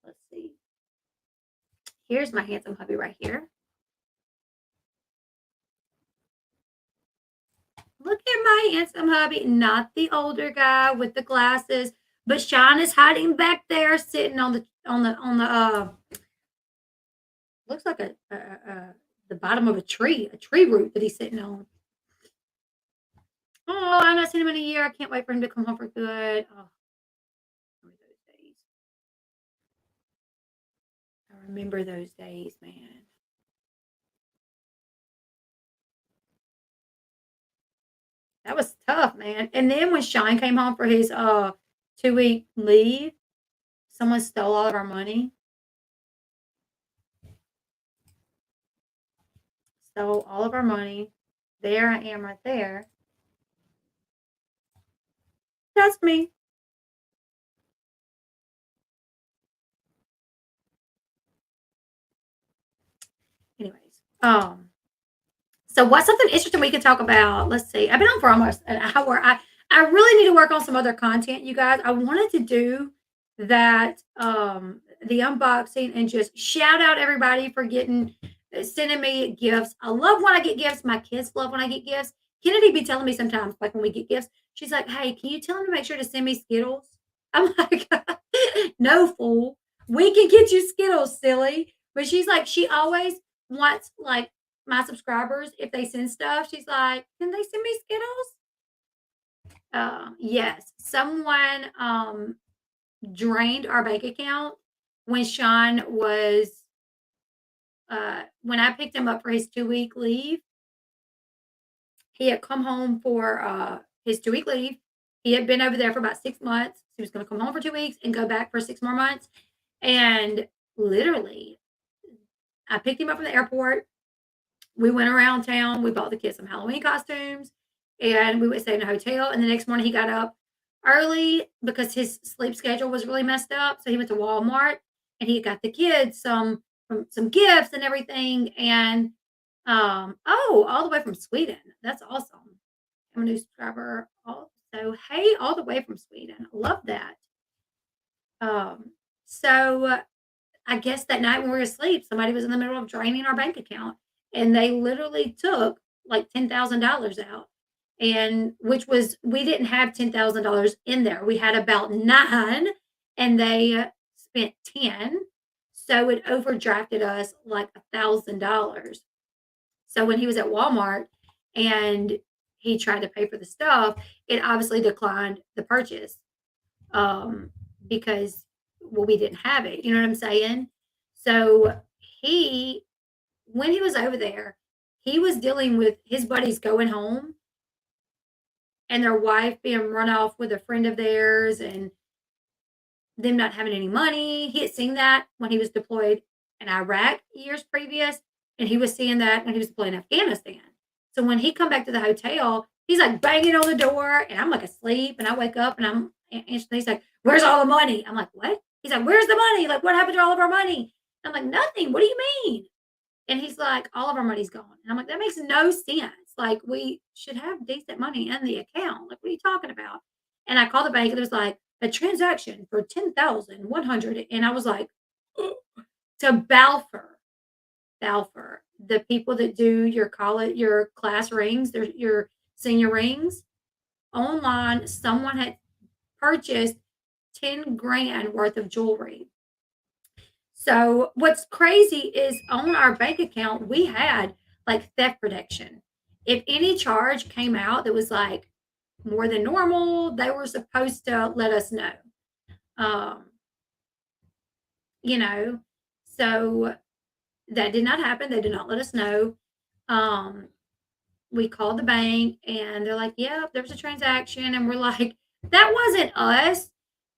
Let's see. Here's my handsome hubby right here. Look at my handsome hubby, not the older guy with the glasses, but Sean is hiding back there, sitting on the looks like the bottom of a tree root that he's sitting on. Oh, I've not seen him in a year. I can't wait for him to come home for good. Oh, those days. I remember those days, man. That was tough, man. And then when Sean came home for his 2-week leave, someone stole all of our money. Stole all of our money. There I am right there. That's me. Anyways, so what's something interesting we can talk about? Let's see. I've been on for almost an hour. I really need to work on some other content, you guys. I wanted to do that the unboxing and just shout out everybody for getting sending me gifts. I love when I get gifts. My kids love when I get gifts. Kennedy be telling me sometimes, like when we get gifts, she's like, "Hey, can you tell them to make sure to send me Skittles?" I'm like, "No, fool. We can get you Skittles, silly." But she's like, she always wants like my subscribers, if they send stuff, she's like, "Can they send me Skittles?" Yes, someone drained our bank account when Sean was when I picked him up for his 2-week leave. He had come home for his 2-week leave. He had been over there for about 6 months. He was going to come home for 2 weeks and go back for 6 more months. And literally, I picked him up from the airport. We went around town. We bought the kids some Halloween costumes, and we would stay in a hotel. And the next morning, he got up early because his sleep schedule was really messed up. So he went to Walmart and he got the kids some gifts and everything. And oh, all the way from Sweden. That's awesome. I'm a new subscriber. Also, hey, all the way from Sweden. I love that. Um, so I guess that night when we were asleep, somebody was in the middle of draining our bank account and they literally took like $10,000 out. And which was, we didn't have $10,000 in there. We had about nine and they spent 10. So it overdrafted us like $1,000. So when he was at Walmart and he tried to pay for the stuff, it obviously declined the purchase um, because well, we didn't have it. You know what I'm saying? So he, when he was over there, he was dealing with his buddies going home and their wife being run off with a friend of theirs and them not having any money. He had seen that when he was deployed in Iraq years previous, and he was seeing that when he was deployed in Afghanistan. So when he come back to the hotel, he's like banging on the door, and I'm like asleep, and I wake up and he's like, "Where's all the money?" I'm like, "What?" He's like, "Where's the money? Like, what happened to all of our money?" I'm like, "Nothing. What do you mean?" And he's like, "All of our money's gone." And I'm like, "That makes no sense. Like, we should have decent money in the account. Like, what are you talking about?" And I called the bank and it was like, a transaction for 10,100. And I was like, to Balfour, the people that do your college, your class rings, your senior rings online, someone had purchased 10 grand worth of jewelry. So what's crazy is on our bank account, we had like theft protection. If any charge came out that was like more than normal, they were supposed to let us know. Um, you know, so that did not happen. They did not let us know. Um, we called the bank and they're like, "Yeah, there was a transaction." And we're like, "That wasn't us."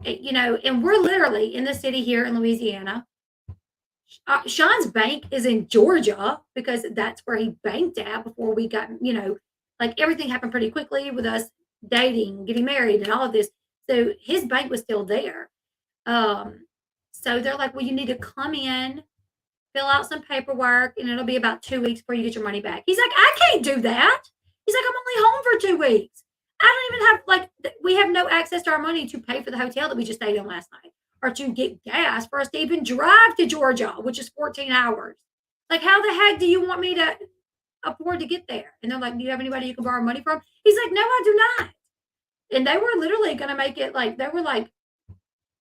And we're literally in the city here in Louisiana. Sean's bank is in Georgia because that's where he banked at before we got, like everything happened pretty quickly with us dating, getting married, and all of this. So his bank was still there. Um, so they're like, "Well, you need to come in, fill out some paperwork, and it'll be about 2 weeks before you get your money back." He's like, "I can't do that." He's like, "I'm only home for 2 weeks. I don't even have we have no access to our money to pay for the hotel that we just stayed in last night or to get gas for us to even drive to Georgia, which is 14 hours. Like, how the heck do you want me to afford to get there?" And they're like, "Do you have anybody you can borrow money from?" He's like, "No, I do not." And they were literally going to make it like, they were like,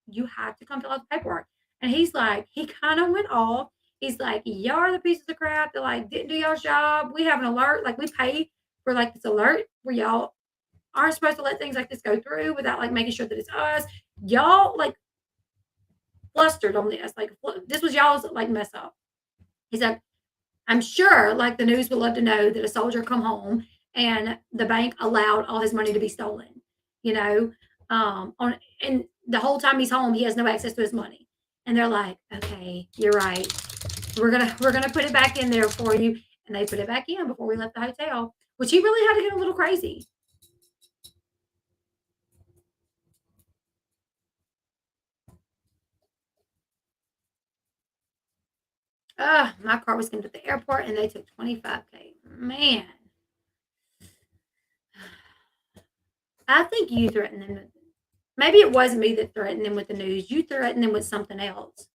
"You have to come fill out the paperwork." And he's like, he kind of went off. He's like, "Y'all are the pieces of crap that like didn't do y'all's job. We have an alert, like we pay for like this alert where y'all aren't supposed to let things like this go through without like making sure that it's us. Y'all like flustered on this. Like this was y'all's like mess up." He's like, "I'm sure like the news would love to know that a soldier come home and the bank allowed all his money to be stolen, you know, on and the whole time he's home, he has no access to his money." And they're like, "Okay, you're right. We're gonna put it back in there for you." And they put it back in before we left the hotel, which he really had to get a little crazy. My car was coming to the airport and they took 25K. Man, I think you threatened them. Maybe it wasn't me that threatened them with the news. You threatened them with something else.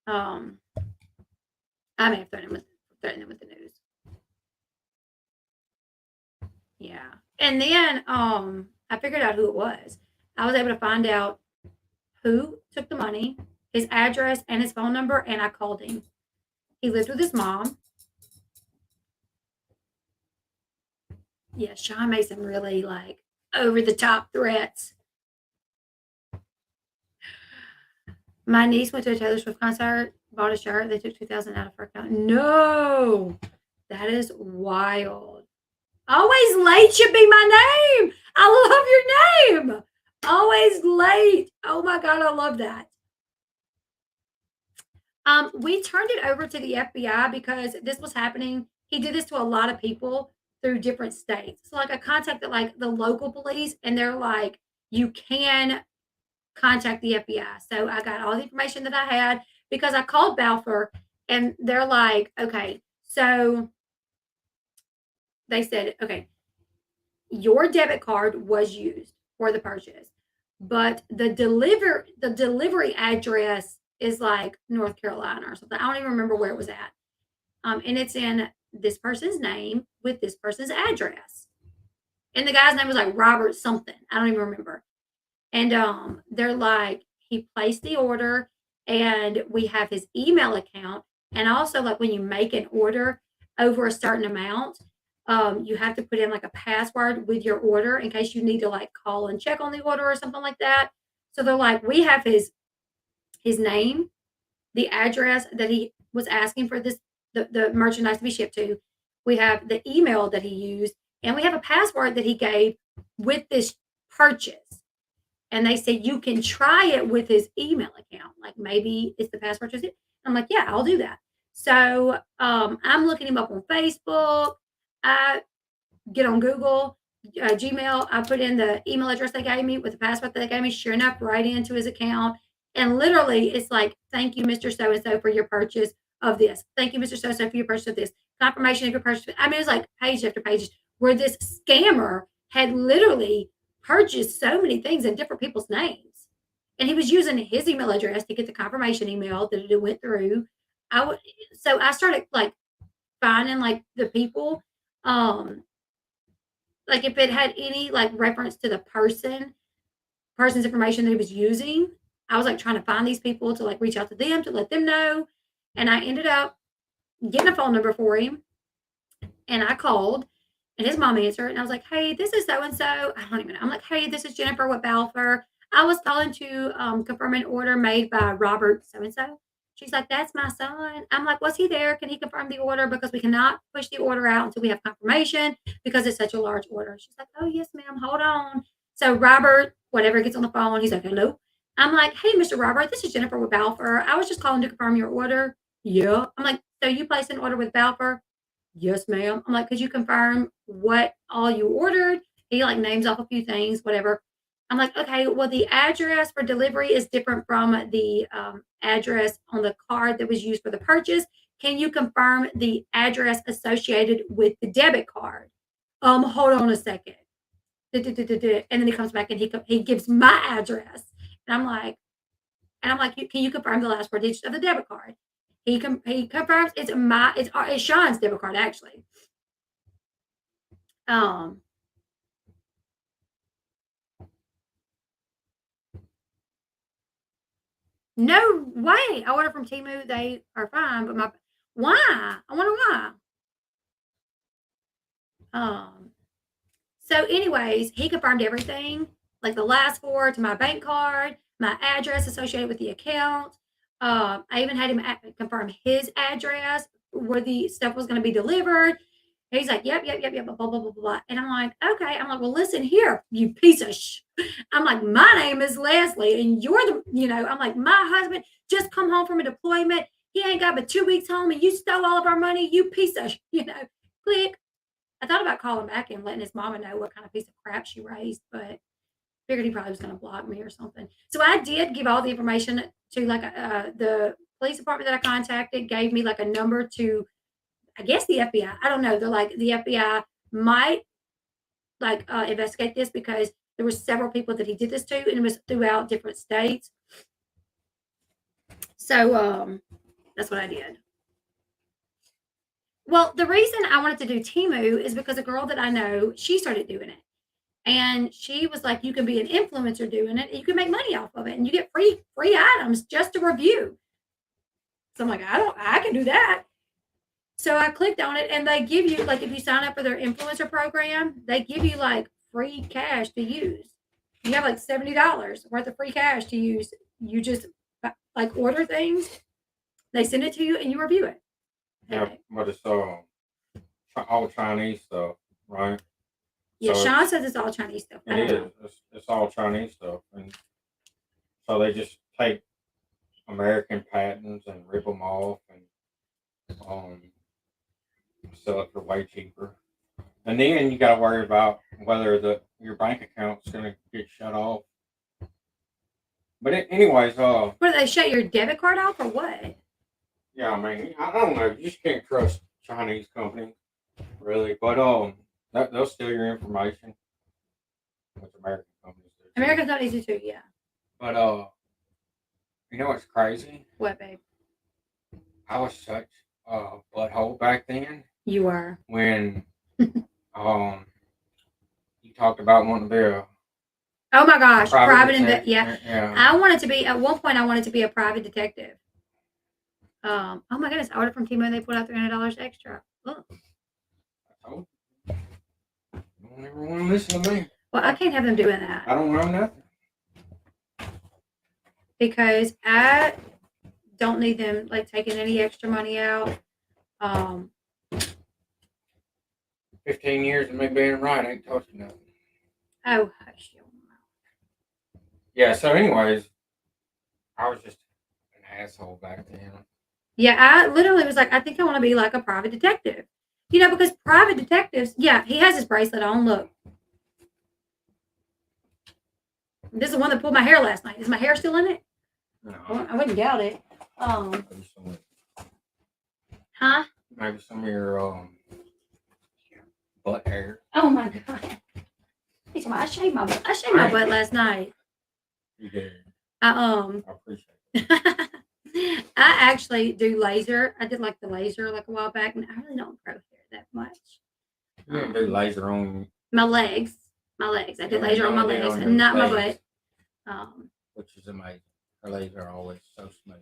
Um, I may have threatened them with the news. Yeah. And then I figured out who it was. I was able to find out who took the money, his address, and his phone number, and I called him. He lived with his mom. Yeah, Sean made some really like over the top threats. My niece went to a Taylor Swift concert, bought a shirt, they took 2,000 out of her account. No, that is wild. Always late should be my name. I love your name. Always late. Oh my God, I love that. We turned it over to the FBI because this was happening. He did this to a lot of people through different states. So like I contacted like the local police and they're like, "You can contact the FBI." So I got all the information that I had because I called Balfour and they're like, "Okay, so they said, okay, your debit card was used for the purchase, but the delivery address is like North Carolina or something. I don't even remember where it was at. And it's in this person's name with this person's address. And the guy's name was like Robert something. I don't even remember. And they're like, he placed the order and we have his email account. And also, like when you make an order over a certain amount, you have to put in like a password with your order in case you need to like call and check on the order or something like that. So they're like, we have his name, the address that he was asking for the merchandise to be shipped to. We have the email that he used, and we have a password that he gave with this purchase. And they said you can try it with his email account. Like maybe it's the password. I'm like, yeah, I'll do that. So I'm looking him up on Facebook. I get on Google, Gmail. I put in the email address they gave me with the password that they gave me. Sure enough, right into his account. And literally, it's like, thank you, Mr. So and so, for your purchase of this. Thank you, Mr. So and so, for your purchase of this. Confirmation of your purchase. I mean, it's like page after page where this scammer had literally purchased so many things in different people's names. And he was using his email address to get the confirmation email that it went through. So I started like finding like the people, like if it had any like reference to the person's information that he was using. I was like trying to find these people to like reach out to them to let them know. And I ended up getting a phone number for him. And I called and his mom answered. And I was like, hey, this is so and so. I don't even know. I'm like, hey, this is Jennifer with Balfour. I was calling to confirm an order made by Robert so and so. She's like, that's my son. I'm like, was he there? Can he confirm the order? Because we cannot push the order out until we have confirmation because it's such a large order. She's like, oh, yes, ma'am. Hold on. So Robert, whatever, gets on the phone. He's like, hello. I'm like, hey, Mr. Robert, this is Jennifer with Balfour. I was just calling to confirm your order. Yeah. I'm like, so you placed an order with Balfour? Yes, ma'am. I'm like, could you confirm what all you ordered? He like names off a few things, whatever. I'm like, okay, well, the address for delivery is different from the address on the card that was used for the purchase. Can you confirm the address associated with the debit card? Hold on a second. And then he comes back and he gives my address. And I'm like, can you confirm the last four digits of the debit card? He confirms it's Sean's debit card actually. No way. I ordered from Temu. They are fine, but why? I wonder why. So anyways, he confirmed everything, like the last four to my bank card, my address associated with the account. I even had him confirm his address where the stuff was going to be delivered. He's like, yep, blah, blah, blah, blah, blah. And I'm like, okay. I'm like, well, listen here, you piece of I'm like, my name is Leslie, and you're I'm like, my husband just come home from a deployment. He ain't got but 2 weeks home, and you stole all of our money, you piece of, click. I thought about calling back and letting his mama know what kind of piece of crap she raised, but figured he probably was going to block me or something. So I did give all the information to like the police department that I contacted, gave me like a number to, I guess, the FBI. I don't know. They're like, the FBI might like investigate this because there were several people that he did this to, and it was throughout different states. So that's what I did. Well, the reason I wanted to do Temu is because a girl that I know, she started doing it. And she was like, you can be an influencer doing it, and you can make money off of it, and you get free items just to review. So I'm like, I can do that. So I clicked on it, and they give you, like, if you sign up for their influencer program, they give you like free cash to use. You have like $70 worth of free cash to use. You just like order things, they send it to you, and you review it. Yeah, but it's all Chinese stuff, right? Yeah, so Sean says it's all Chinese stuff. It is. It's all Chinese stuff, and so they just take American patents and rip them off and sell it for way cheaper. And then you got to worry about whether your bank account's going to get shut off. But anyways, what, do they shut your debit card off or what? Yeah, I mean, I don't know. You just can't trust Chinese companies, really. But They'll steal your information, which American companies do. too. American companies do too, yeah. But you know what's crazy? What, babe? I was such a butthole back then You were. when you talked about wanting to be a Oh my gosh, private detective. yeah. Yeah. I wanted to be at one point. I wanted to be a private detective. Oh my goodness! I ordered from Timo and they put out $300 extra. Oh. I told you. You don't ever want to listen to me. Well, I can't have them doing that. I don't know nothing. Because I don't need them like taking any extra money out. 15 years of me being right ain't taught you nothing. Oh, hush your mouth. Yeah, so anyways, I was just an asshole back then. Yeah, I literally was like, I think I want to be like a private detective. You know, because private detectives, yeah, he has his bracelet on. Look. This is the one that pulled my hair last night. Is my hair still in it? No. I wouldn't doubt it. Huh? Maybe some of your butt hair. Oh my god. I shaved my butt. I shaved my butt last night. You did. I appreciate it. I actually do laser. I did like the laser like a while back, and I really don't grow hair that much. You didn't do laser on my legs. My legs. I did Yeah, laser on my you did legs, on and not my legs. butt. which is amazing. Her legs are always so smooth.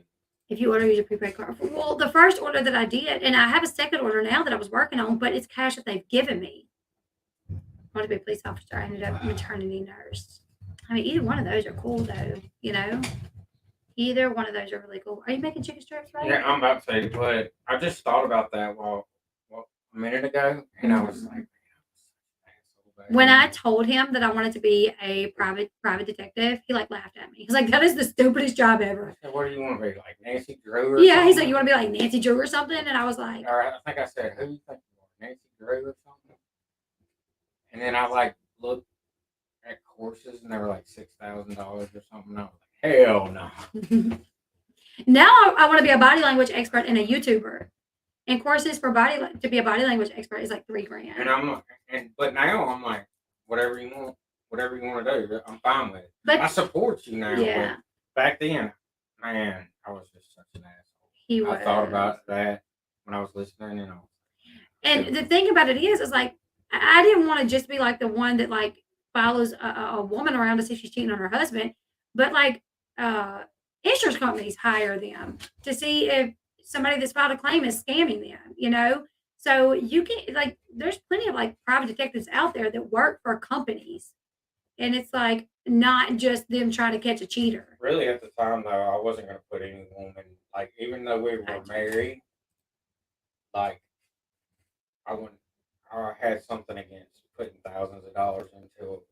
If you order, use a prepaid card. Well, the first order that I did, and I have a second order now that I was working on, but it's cash that they've given me. I wanted to be a police officer. I ended up maternity nurse. I mean, either one of those are cool, though. You know, either one of those are really cool. Are you making chicken strips, right? Yeah, I'm about to, but I just thought about that a minute ago, and I was like, when I told him that I wanted to be a private detective, he like laughed at me. He's like, "That is the stupidest job ever." I said, what do you want to be, like Nancy Drew or Yeah, something? he's like, "You want to be like Nancy Drew or something?" And I was like, Or I think I said, who do you think you are, Nancy Drew or something? And then I like looked at courses, and they were like $6,000 or something. And I was like, hell no. Now I want to be a body language expert and a YouTuber. And courses for to be a body language expert is like $3,000. And I'm like, but now I'm like, whatever you want to do, I'm fine with it. But I support you now. Yeah. But back then, man, I was just such an asshole. I thought about that when I was listening, And the thing about it is like, I didn't want to just be like the one that like follows a woman around to see if she's cheating on her husband, but like insurance companies hire them to see if somebody that's filed a claim is scamming them, you know? So you can like, there's plenty of like private detectives out there that work for companies. And it's like not just them trying to catch a cheater. Really, at the time, though, I wasn't going to put any woman, like, even though we were married, like, I had something against putting thousands of dollars into,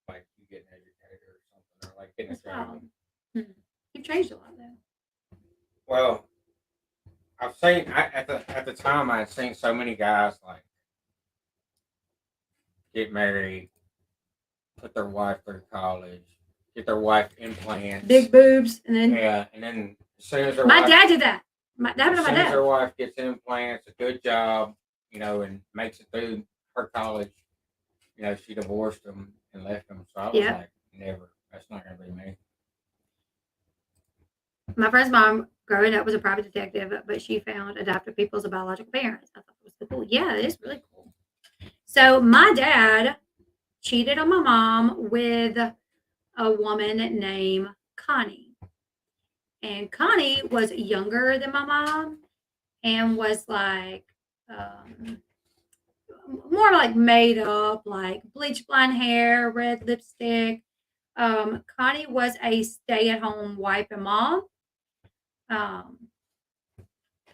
like, you get an educator or something, or like getting a job. You've changed a lot, though. Well, I've seen at the time I had seen so many guys like get married, put their wife through college, get their wife implants, big boobs, and then and then as soon as my dad did that. That happened to my dad. As soon as their wife gets implants, a good job, and makes it through her college, she divorced them and left them. So I was like, never. That's not going to be me. My friend's mom, growing up, was a private detective, but she found adopted people as biological parents. I thought it was so cool. Yeah, it is really cool. So my dad cheated on my mom with a woman named Connie. And Connie was younger than my mom and was like more like made up, like bleach blonde hair, red lipstick. Connie was a stay-at-home wife and mom.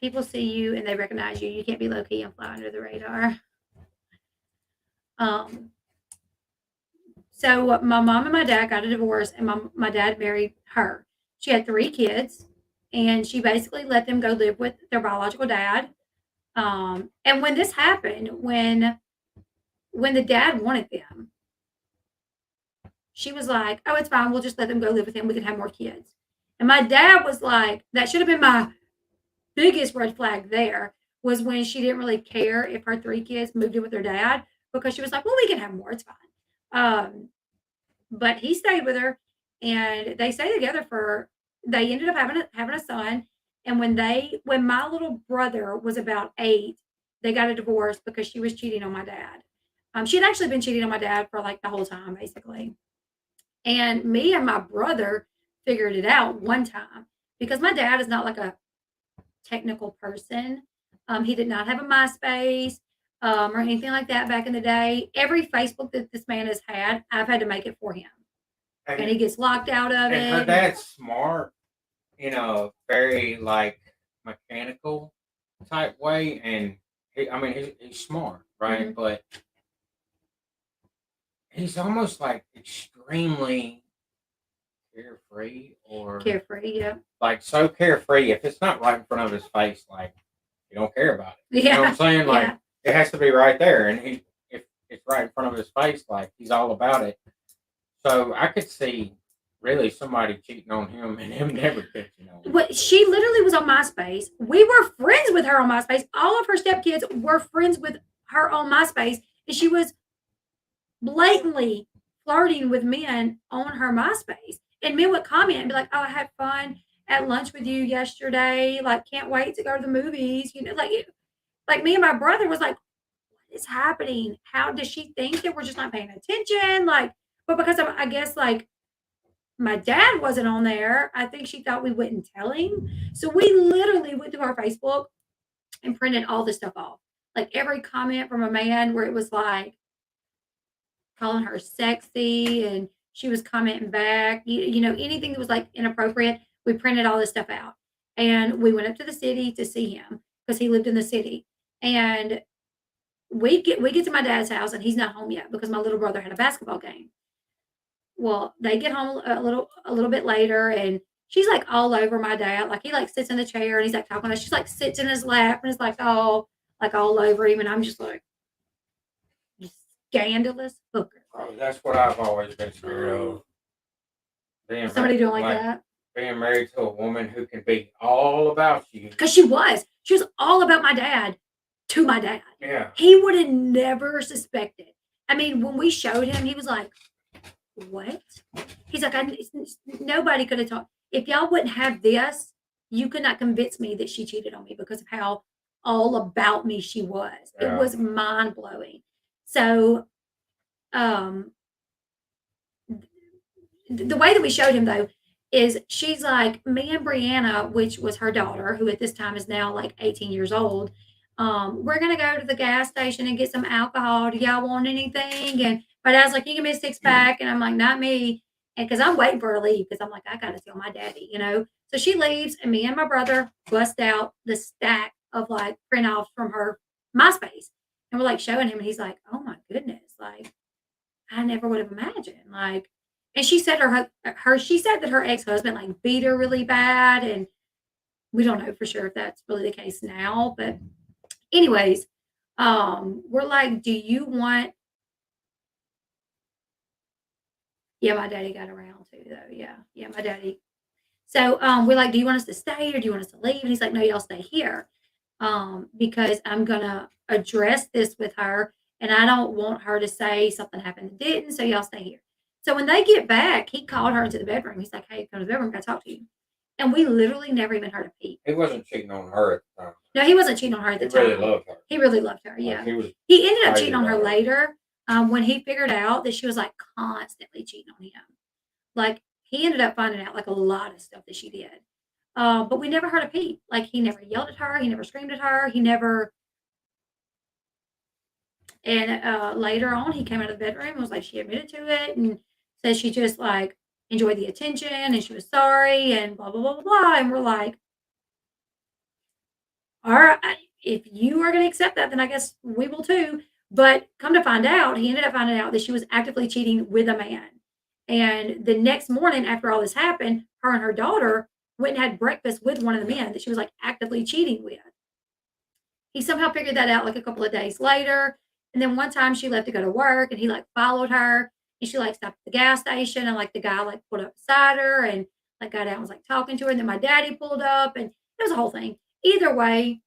People see you and they recognize you. You can't be low-key and fly under the radar. So my mom and my dad got a divorce, and my dad married her. She had 3 kids, and she basically let them go live with their biological dad. And when this happened, when the dad wanted them, she was like, "Oh, it's fine. We'll just let them go live with him. We can have more kids." And my dad was like, that should have been my biggest red flag there. was when she didn't really care if her 3 kids moved in with their dad because she was like, "Well, we can have more, it's fine." Um, but he stayed with her, and they stayed together for they ended up having a son, and when my little brother was about 8, they got a divorce because she was cheating on my dad. She had actually been cheating on my dad for, like, the whole time, basically. And me and my brother figured it out one time because my dad is not like a technical person. He did not have a MySpace or anything like that back in the day. Every Facebook that this man has had, I've had to make it for him, and And he gets locked out of and her it. dad's smart in a very like mechanical type way, and I mean he's smart, right? Mhm. But he's almost like extremely carefree or Carefree, yeah, like so carefree. If it's not right in front of his face, like you don't care about it. You know what I'm yeah, saying? Like yeah. it has to be right there, and if it's right in front of his face, like he's all about it. So I could see really somebody cheating on him and him never catching on. What she literally was on MySpace. We were friends with her on MySpace. All of her stepkids were friends with her on MySpace, and she was blatantly flirting with men on her MySpace. And men would comment and be like, "Oh, I had fun at lunch with you yesterday. Like, can't wait to go to the movies." Like me and my brother was like, "What is happening? How does she think that we're just not paying attention?" Like, but because I guess like my dad wasn't on there, I think she thought we wouldn't tell him. So we literally went through our Facebook and printed all this stuff off. Like every comment from a man where it was like, calling her sexy and she was commenting back, anything that was like inappropriate. We printed all this stuff out and we went up to the city to see him because he lived in the city. And we get to my dad's house and he's not home yet because my little brother had a basketball game. Well, they get home a little bit later and she's like all over my dad. Like he like sits in the chair and he's like talking to us. She's like sits in his lap and it's like all over him. And I'm just like, you scandalous hooker. Oh, that's what I've always been scared of. Being Somebody doing like like that. being married to a woman who can be all about you. Because she was all about my dad to my dad. Yeah. He would have never suspected. I mean, when we showed him, he was like, "What?" He's like, "Nobody could have told. If y'all wouldn't have this, you could not convince me that she cheated on me because of how all about me she was. It Yeah. was mind blowing." So, um, the way that we showed him though is she's like me and Brianna, which was her daughter, who at this time is now like 18 years old. We're gonna go to the gas station and get some alcohol. Do y'all want anything? And my dad's like, "You give me a 6 pack," and I'm like, "Not me," and because I'm waiting for her to leave because I'm like, I gotta tell my daddy. So she leaves, and me and my brother bust out the stack of like print offs from her MySpace, and we're like showing him, and he's like, "Oh my goodness!" Like I never would have imagined. Like, and she said she said that her ex husband like beat her really bad, and we don't know for sure if that's really the case now. But anyways, we're like, do you want? Yeah, my daddy got around too, though. Yeah, my daddy. So we're like, do you want us to stay or do you want us to leave? And he's like, no, y'all stay here, because I'm gonna address this with her, and I don't want her to say something happened that didn't. So y'all stay here. So when they get back, he called her into the bedroom. He's like, hey, come to the bedroom. I gotta talk to you. And we literally never even heard a peep. He wasn't cheating on her at the time. No, he wasn't cheating on her at the He time. really loved her. He really loved her. Like, Yeah. he was He ended up crazy cheating on her about her. later, when he figured out that she was like constantly cheating on him. Like he ended up finding out like a lot of stuff that she did. But we never heard a peep. Like he never yelled at her. He never screamed at her. He never. And later on, he came out of the bedroom and was like, she admitted to it and said she just like enjoyed the attention and she was sorry and blah blah blah blah blah. And we're like, all right, if you are going to accept that, then I guess we will too. But come to find out, he ended up finding out that she was actively cheating with a man. And the next morning, after all this happened, her and her daughter went and had breakfast with one of the men that she was like actively cheating with. He somehow figured that out like a couple of days later. And then one time she left to go to work and he like followed her and she like stopped at the gas station and like the guy like pulled up beside her and like got out and was like talking to her. And then my daddy pulled up and it was a whole thing. Either way,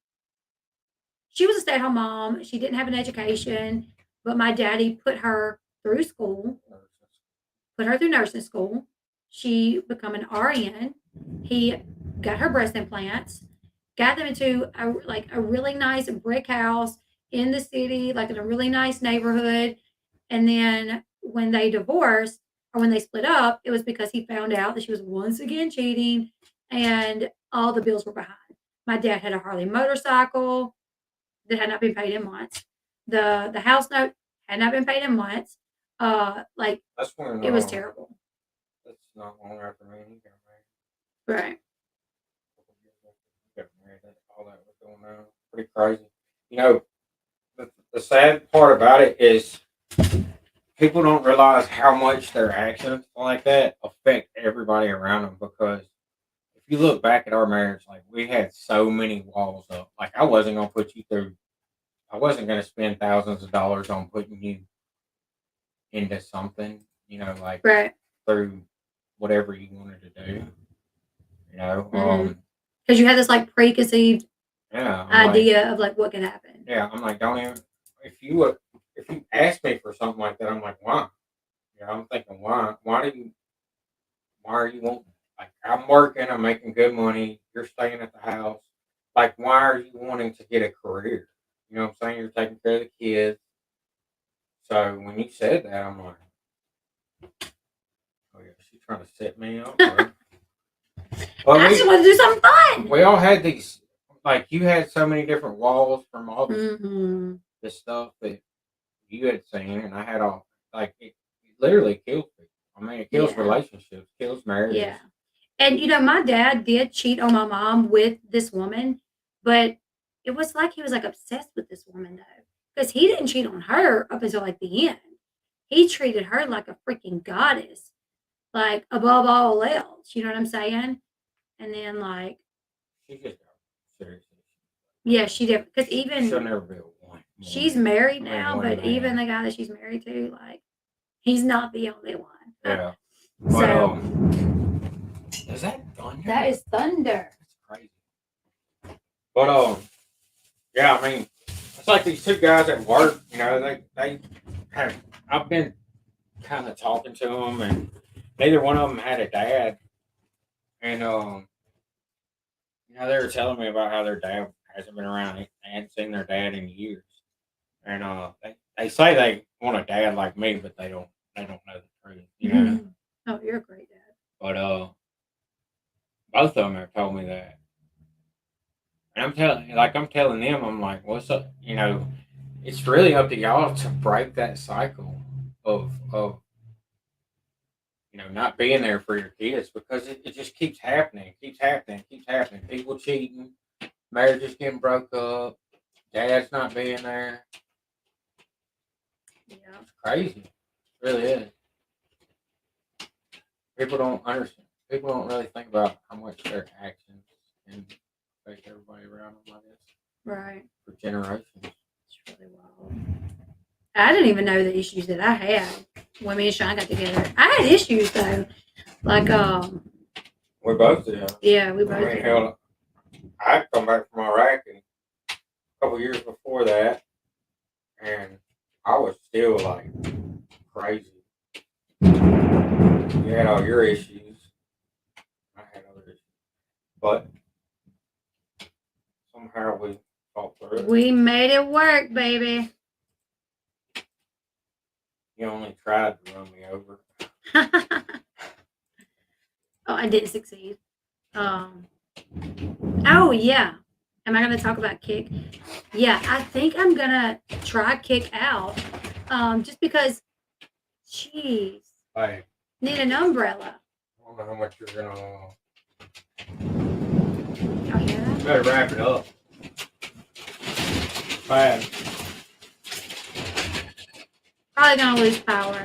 she was a stay-at-home mom. She didn't have an education, but my daddy put her through school, put her through nursing school. She become an RN. He got her breast implants, got them into a really nice brick house in the city, like in a really nice neighborhood. And then when they divorced or when they split up, it was because he found out that she was once again cheating and all the bills were behind. My dad had a Harley motorcycle that had not been paid in months. The house note had not been paid in months. Like That's when it was terrible. that's not long after me. He got Right. married. Got married. All that was going on. Pretty crazy. You know, the sad part about it is people don't realize how much their actions like that affect everybody around them. Because if you look back at our marriage, like we had so many walls up. Like I wasn't gonna put you through. I wasn't gonna spend thousands of dollars on putting you into something. You know, like Right. through whatever you wanted to do. You know, Because you had this like preconceived yeah, idea of like what could happen. Yeah, I'm like, don't even. If you ask me for something like that, I'm like, why? You know, I'm thinking, why? Why are you wanting? Like, I'm working, I'm making good money. You're staying at the house. Like, why are you wanting to get a career? You know what I'm saying? You're taking care of the kids. So when you said that, I'm like, oh yeah, she's trying to set me up. I just want to do something fun. We all had these, like you had so many different walls from all this stuff that you had seen, and I had all like it literally kills people. I mean, it kills relationships, kills marriages. Yeah, and you know, my dad did cheat on my mom with this woman, but it was like he was like obsessed with this woman though, because he didn't cheat on her up until like the end. He treated her like a freaking goddess, like above all else. You know what I'm saying? And then like, She just got seriously. yeah, she did because even she'll never be a one. She's married now, but even the guy that she's married to, like, he's not the only one. Yeah. So is that thunder? That is thunder. That's crazy. But yeah, I mean, it's like these two guys at work. You know, they have. I've been kind of talking to them, and neither one of them had a dad, and you know, they were telling me about how their dad hasn't been around. They hadn't seen their dad in years, and they say they want a dad like me, but they don't know the truth. You know. Oh, you're a great dad. But both of them have told me that, and I'm telling them, I'm like, what's up? You know, it's really up to y'all to break that cycle of you know, not being there for your kids, because it just keeps happening, People cheating, marriages getting broke up, dad's not being there. Yeah. It's crazy. It really is. People don't understand. People don't really think about how much their actions can affect everybody around them like this. Right. For generations. It's really wild. I didn't even know the issues that I had when me and Sean got together. I had issues though. Like we both did. Yeah, we both I mean, did. hell, I'd come back from Iraq and a couple years before that, and I was still like crazy. You had all your issues. I had other issues. But somehow we fought through it. We made it work, baby. You only tried to run me over. Oh, I didn't succeed. Oh yeah. Am I gonna talk about Kick? Yeah, I think I'm gonna try Kick out. Just because, jeez, Hey, need an umbrella. I don't know how much you're gonna. Oh yeah. You better wrap it up. Bad. Probably gonna lose power.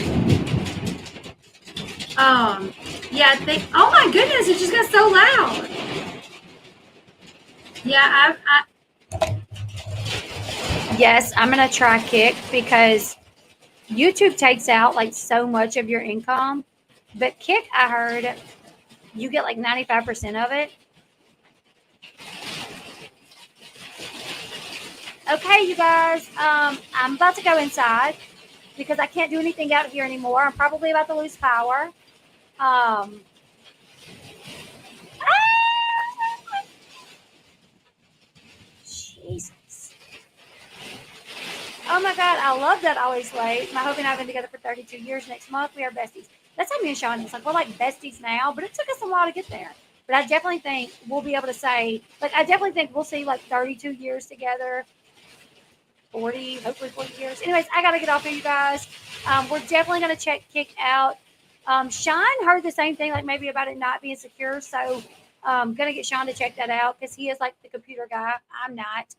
Yeah, I think. Oh my goodness, it just got so loud. Yeah, yes, I'm gonna try Kick because YouTube takes out like so much of your income, but Kick, I heard, you get like 95% of it. Okay, you guys, I'm about to go inside because I can't do anything out here anymore. I'm probably about to lose power. Um, Jesus. Oh my God, I love that Always Late. My husband and I have been together for 32 years. Next month, we are besties. That's how me and Sean is. Like, we're like besties now, but it took us a while to get there. But I definitely think we'll be able to say, like, I definitely think we'll see like 32 years together, 40, hopefully 40 years. Anyways, I got to get off here, you guys. We're definitely going to check Kick out. Sean heard the same thing, like maybe about it not being secure. So going to get Sean to check that out because he is like the computer guy. I'm not.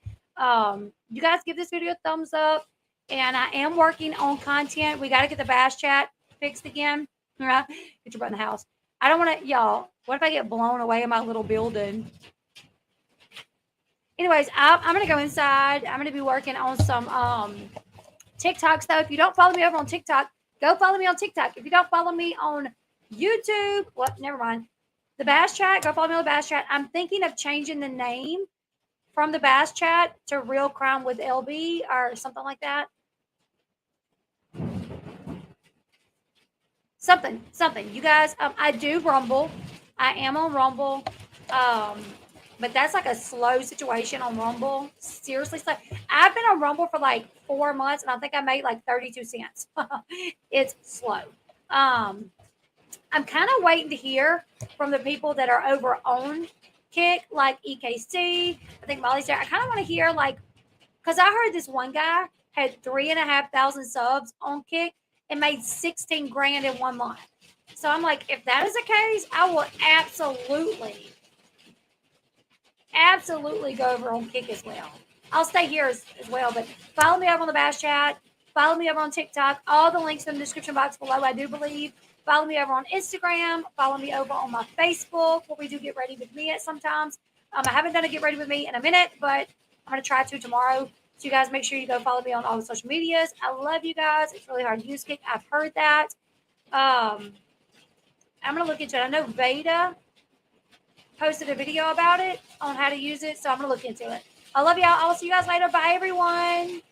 You guys give this video a thumbs up. And I am working on content. We got to get the bass chat fixed again. Get your butt in the house. I don't want to, y'all. What if I get blown away in my little building? Anyways, I'm gonna go inside. I'm gonna be working on some TikToks though. If you don't follow me over on TikTok, go follow me on TikTok. If you don't follow me on YouTube, well, never mind. The Bass Chat, go follow me on the Bass Chat. I'm thinking of changing the name from the Bass Chat to Real Crime with Elle Bee or something like that. Something. You guys, I do Rumble. I am on Rumble. But that's like a slow situation on Rumble. Seriously slow. I've been on Rumble for like 4 months and I think I made like 32 cents. It's slow. I'm kind of waiting to hear from the people that are over on Kick, like EKC. I think Molly's there. I kind of want to hear like, because I heard this one guy had 3,500 subs on Kick and made 16 grand in 1 month. So I'm like, if that is the case, I will absolutely go over on Kick as well. I'll stay here as well, but follow me up on the Bass Chat. Follow me over on TikTok. All the links in the description box below, I do believe. Follow me over on Instagram. Follow me over on my Facebook, where we do Get Ready With Me at sometimes. I haven't done a Get Ready With Me in a minute, but I'm going to try to tomorrow. So you guys make sure you go follow me on all the social medias. I love you guys. It's really hard to use Kick. I've heard that. I'm going to look into it. I know Veda posted a video about it on how to use it, so I'm going to look into it. I love y'all. I'll see you guys later. Bye, everyone.